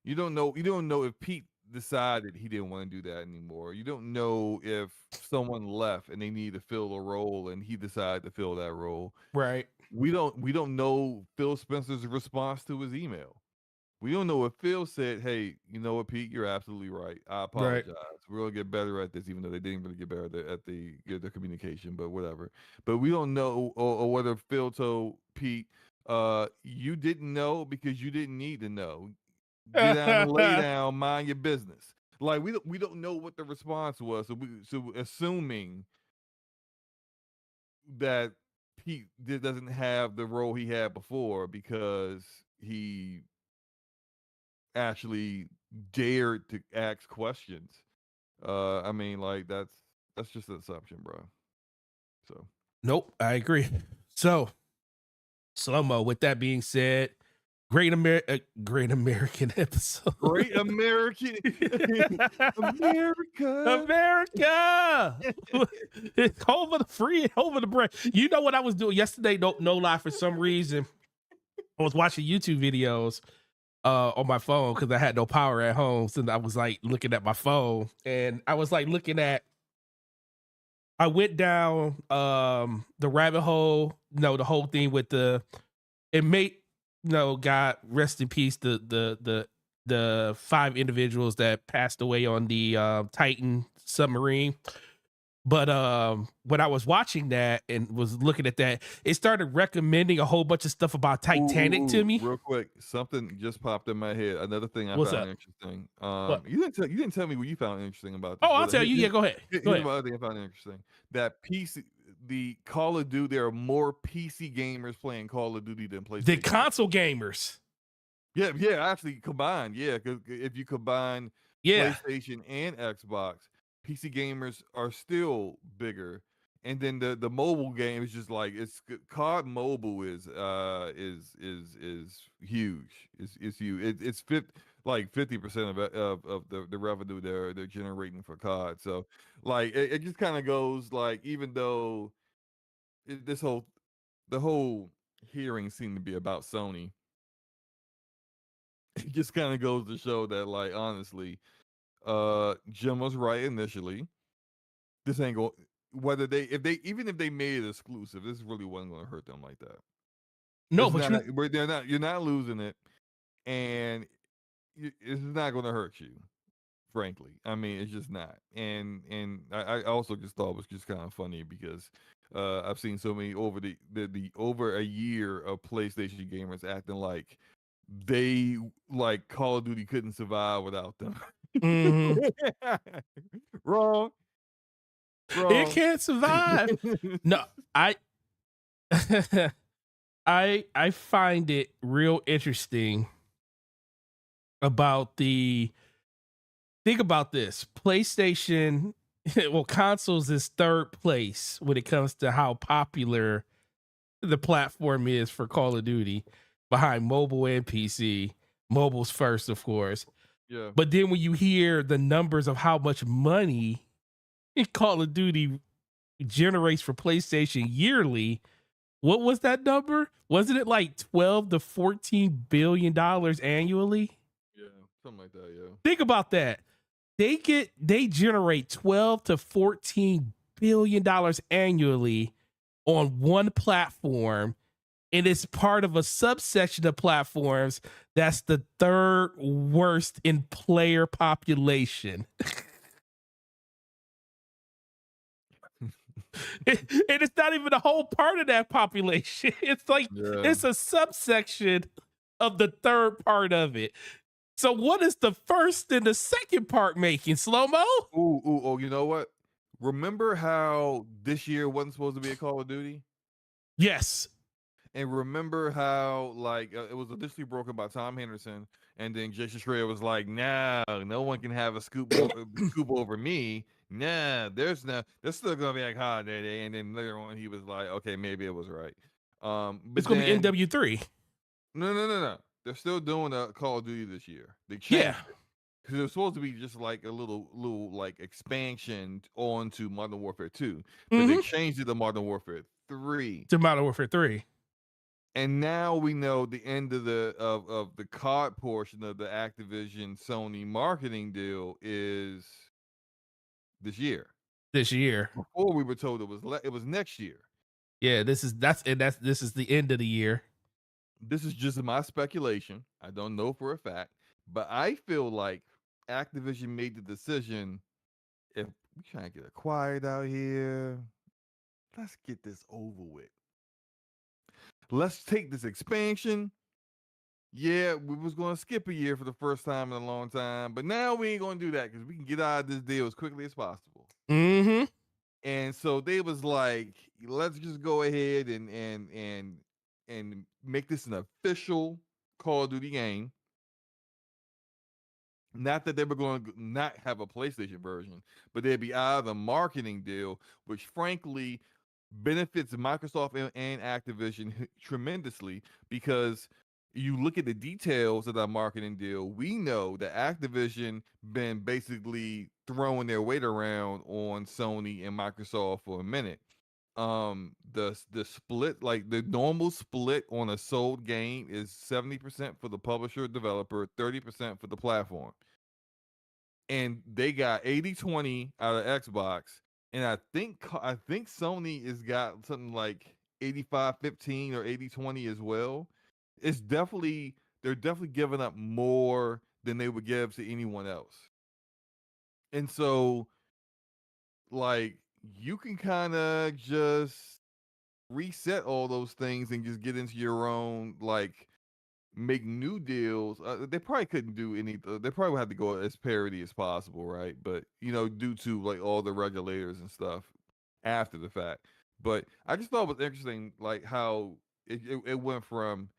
You don't know if Pete decided he didn't want to do that anymore. You don't know if someone left and they need to fill a role and he decided to fill that role. Right. We don't know Phil Spencer's response to his email. We don't know if Phil said, "Hey, you know what, Pete? You're absolutely right. I Right. apologize. We're gonna get better at this," even though they didn't really get better at the communication. But whatever. But we don't know, or whether Phil told Pete, "You didn't know because you didn't need to know. Get down and lay down, mind your business." Like we don't know what the response was. So assuming that Pete doesn't have the role he had before because he actually dared to ask questions. I mean, like that's just an assumption, bro. So Nope, I agree. So, Slow-mo, with that being said, great American episode. great American America. America. It's over the free, over the bread. You know what I was doing yesterday? No lie, for some reason, I was watching YouTube videos on my phone because I had no power at home. So I was like looking at my phone, and I was like looking at, I went down the rabbit hole, the whole thing with it made, God rest in peace, the 5 individuals that passed away on the Titan submarine. But when I was watching that and was looking at that, it started recommending a whole bunch of stuff about Titanic to me. Real quick, something just popped in my head. Another thing I What's found up? interesting. What? You didn't tell me what you found interesting about Oh, this. I'll But tell you. Yeah, go ahead. here's Go ahead. my other thing I found interesting. That PC, the Call of Duty, there are more PC gamers playing Call of Duty than PlayStation. The console gamers. Yeah, actually combined. Yeah, because if you combine Yeah. PlayStation and Xbox, PC gamers are still bigger. And then the mobile game is just like COD Mobile is huge. It's huge. It's 50% of the revenue they're generating for COD. So like it just kind of goes like, even though the whole hearing seemed to be about Sony, it just kind of goes to show that, like, honestly, Jim was right initially. This ain't going, whether even if they made it exclusive, this really wasn't going to hurt them like that. No, It's but not, you're not losing it, and it's not going to hurt you. Frankly, I mean, it's just not. And I also just thought it was just kind of funny because I've seen so many over the over a year of PlayStation gamers acting like they, like, Call of Duty couldn't survive without them. Mhm. Wrong. It can't survive. No, I I find it real interesting about think about this. PlayStation, well, consoles is 3rd place when it comes to how popular the platform is for Call of Duty, behind mobile and PC. Mobile's first, of course. Yeah. But then when you hear the numbers of how much money Call of Duty generates for PlayStation yearly, what was that number? Wasn't it like 12 to 14 billion dollars annually? Yeah, something like that. Yeah. Think about that. They generate 12 to 14 billion dollars annually on one platform, and it's part of a subsection of platforms that's the 3rd worst in player population. And it's not even a whole part of that population. It's like, it's a subsection of the 3rd part of it. So what is the first and the second part making, Slow-mo? Oh, you know what? Remember how this year wasn't supposed to be a Call of Duty? Yes. And remember how, like, it was initially broken by Tom Henderson, and then Jason Schreier was like, "Nah, no one can have a scoop over me. Nah, there's still gonna be like holiday." And then later on, he was like, "Okay, maybe it was right." But It's gonna be then NW3. no. They're still doing a Call of Duty this year. They changed Yeah. it because it was supposed to be just like a little like expansion onto Modern Warfare 2, but they changed it to Modern Warfare 3. To Modern Warfare 3. And now we know the end of the COD portion of the Activision Sony marketing deal is this year. This year. Before we were told it was next year. Yeah, this is the end of the year. This is just my speculation. I don't know for a fact, but I feel like Activision made the decision, if we trying to get acquired out here, let's get this over with. Let's take this expansion. Yeah, we was going to skip a year for the first time in a long time, but now we ain't going to do that because we can get out of this deal as quickly as possible. Mm-hmm. And so they was like, let's just go ahead and make this an official Call of Duty game. Not that they were going to not have a PlayStation version, but there'd be out of the marketing deal, which frankly benefits Microsoft and Activision tremendously, because you look at the details of that marketing deal, we know that Activision been basically throwing their weight around on Sony and Microsoft for a minute. The split, like the normal split on a sold game, is 70% for the publisher developer, 30% for the platform. And they got 80-20 out of Xbox, and I think Sony has got something like 85-15 or 80-20 as well. They're definitely giving up more than they would give to anyone else. And so, like, you can kind of just reset all those things and just get into your own, like, make new deals. They probably couldn't do any. They probably would have to go as parity as possible, right? But due to like all the regulators and stuff after the fact. But I just thought it was interesting, like how it went from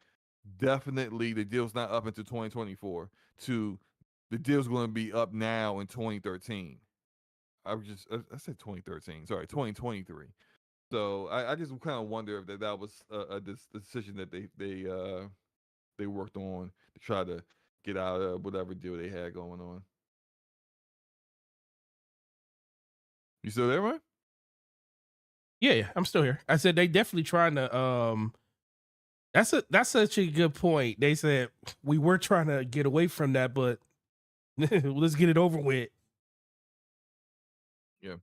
definitely the deal's not up until 2024 to the deal's going to be up now in 2013. I said 2013. Sorry, 2023. So I just kind of wonder if that was a decision that they worked on to try to get out of whatever deal they had going on. You still there, man? Yeah, I'm still here. I said they definitely trying to. That's such a good point. They said we were trying to get away from that, but let's get it over with. Yeah.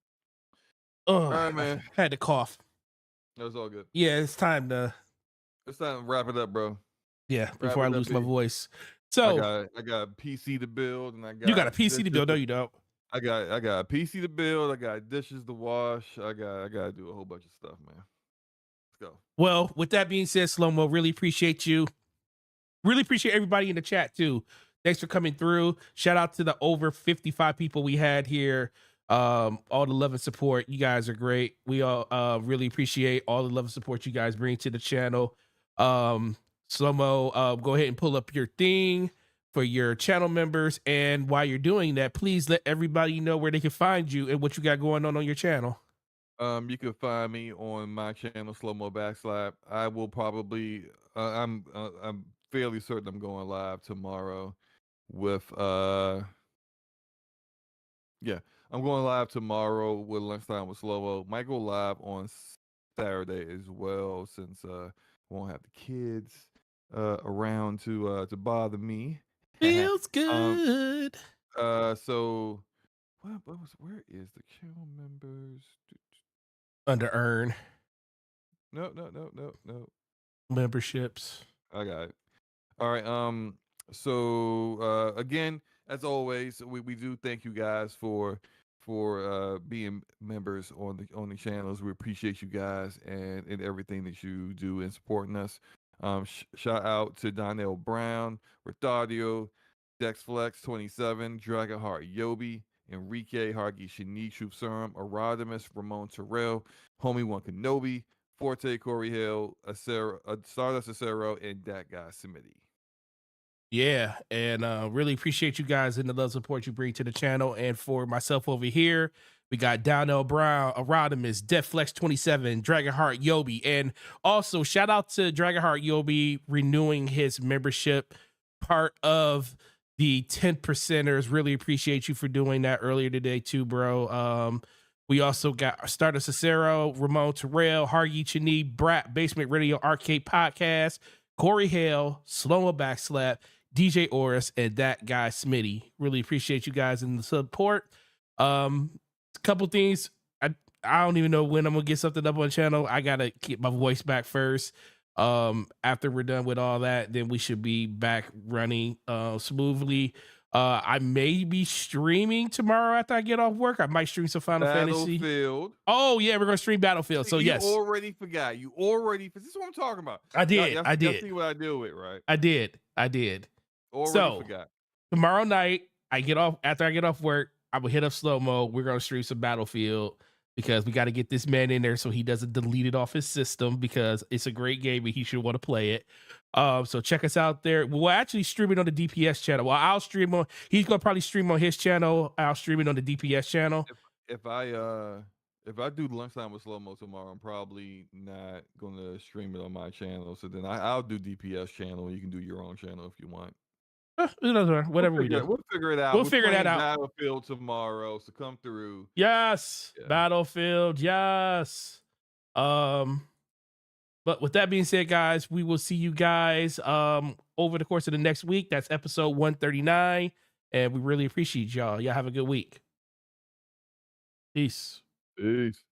Oh, All right, man. I had to cough. That was all good. Yeah, it's time to wrap it up, bro. Yeah, Wrap before I it up, lose my B. voice. So I got a PC to build, and I got you got a PC to build? No, you don't. I got a PC to build. I got dishes to wash. I got to do a whole bunch of stuff, man. Let's go. Well, with that being said, Slow-Mo, really appreciate you. Really appreciate everybody in the chat too. Thanks for coming through. Shout out to the over 55 people we had here. All the love and support. You guys are great. We all really appreciate all the love and support you guys bring to the channel. Slow-Mo, go ahead and pull up your thing for your channel members. And while you're doing that, please let everybody know where they can find you and what you got going on your channel. You can find me on my channel, Slow-Mo Backslap. I will probably, I'm fairly certain I'm going live tomorrow with, yeah, I'm going live tomorrow with Lunchtime with Slow-Mo. Might go live on Saturday as well, since won't have the kids around to bother me. Feels good. So where is the channel members? Under earn No. memberships. I got it. All right. So again, as always, we do thank you guys for being members on the channels. We appreciate you guys and everything that you do in supporting us. Shout out to Donnell Brown, Rethardio, DexFlex27, Dragonheart Yobi, Enrique, Hargi Shani, Troop Serum, Arodimus, Ramon Terrell, Homie One Kenobi, Forte, Corey Hill, Stardust Acero, and that guy Smitty. Yeah, and really appreciate you guys and the love support you bring to the channel. And for myself over here, we got Downell Brown, Arodimus, DeathFlex27, Dragonheart Yobi, and also shout out to Dragonheart Yobi renewing his membership, part of the 10%ers. Really appreciate you for doing that earlier today too, bro. We also got Starter Cicero, Ramon Terrell, Hargy Chini, Brat, Basement Radio Arcade Podcast, Corey Hale, Sloma Backslap, DJ Oris, and that guy Smitty. Really appreciate you guys in the support. A couple things. I don't even know when I'm gonna get something up on the channel. I gotta get my voice back first. After we're done with all that, then we should be back running smoothly. I may be streaming tomorrow after I get off work. I might stream some Final Fantasy. Battlefield. Oh yeah, we're gonna stream Battlefield. So yes, You already forgot. This is what I'm talking about. I did. Y'all I did. see what I deal with, right? I did. Already forgot. Tomorrow night, after I get off work, I will hit up slow mo. We're gonna stream some Battlefield because we got to get this man in there so he doesn't delete it off his system because it's a great game and he should want to play it. So check us out there. We'll actually stream it on the DPS channel. Well, I'll stream on. He's gonna probably stream on his channel. I'll stream it on the DPS channel. If I do lunchtime with slow mo tomorrow, I'm probably not gonna stream it on my channel. So then I'll do DPS channel. You can do your own channel if you want. Whatever we do. We'll figure it out. We'll figure that out. Battlefield tomorrow, so come through. Yes, yeah. Battlefield. Yes. But with that being said, guys, we will see you guys over the course of the next week. That's episode 139, and we really appreciate y'all. Y'all have a good week. Peace. Peace.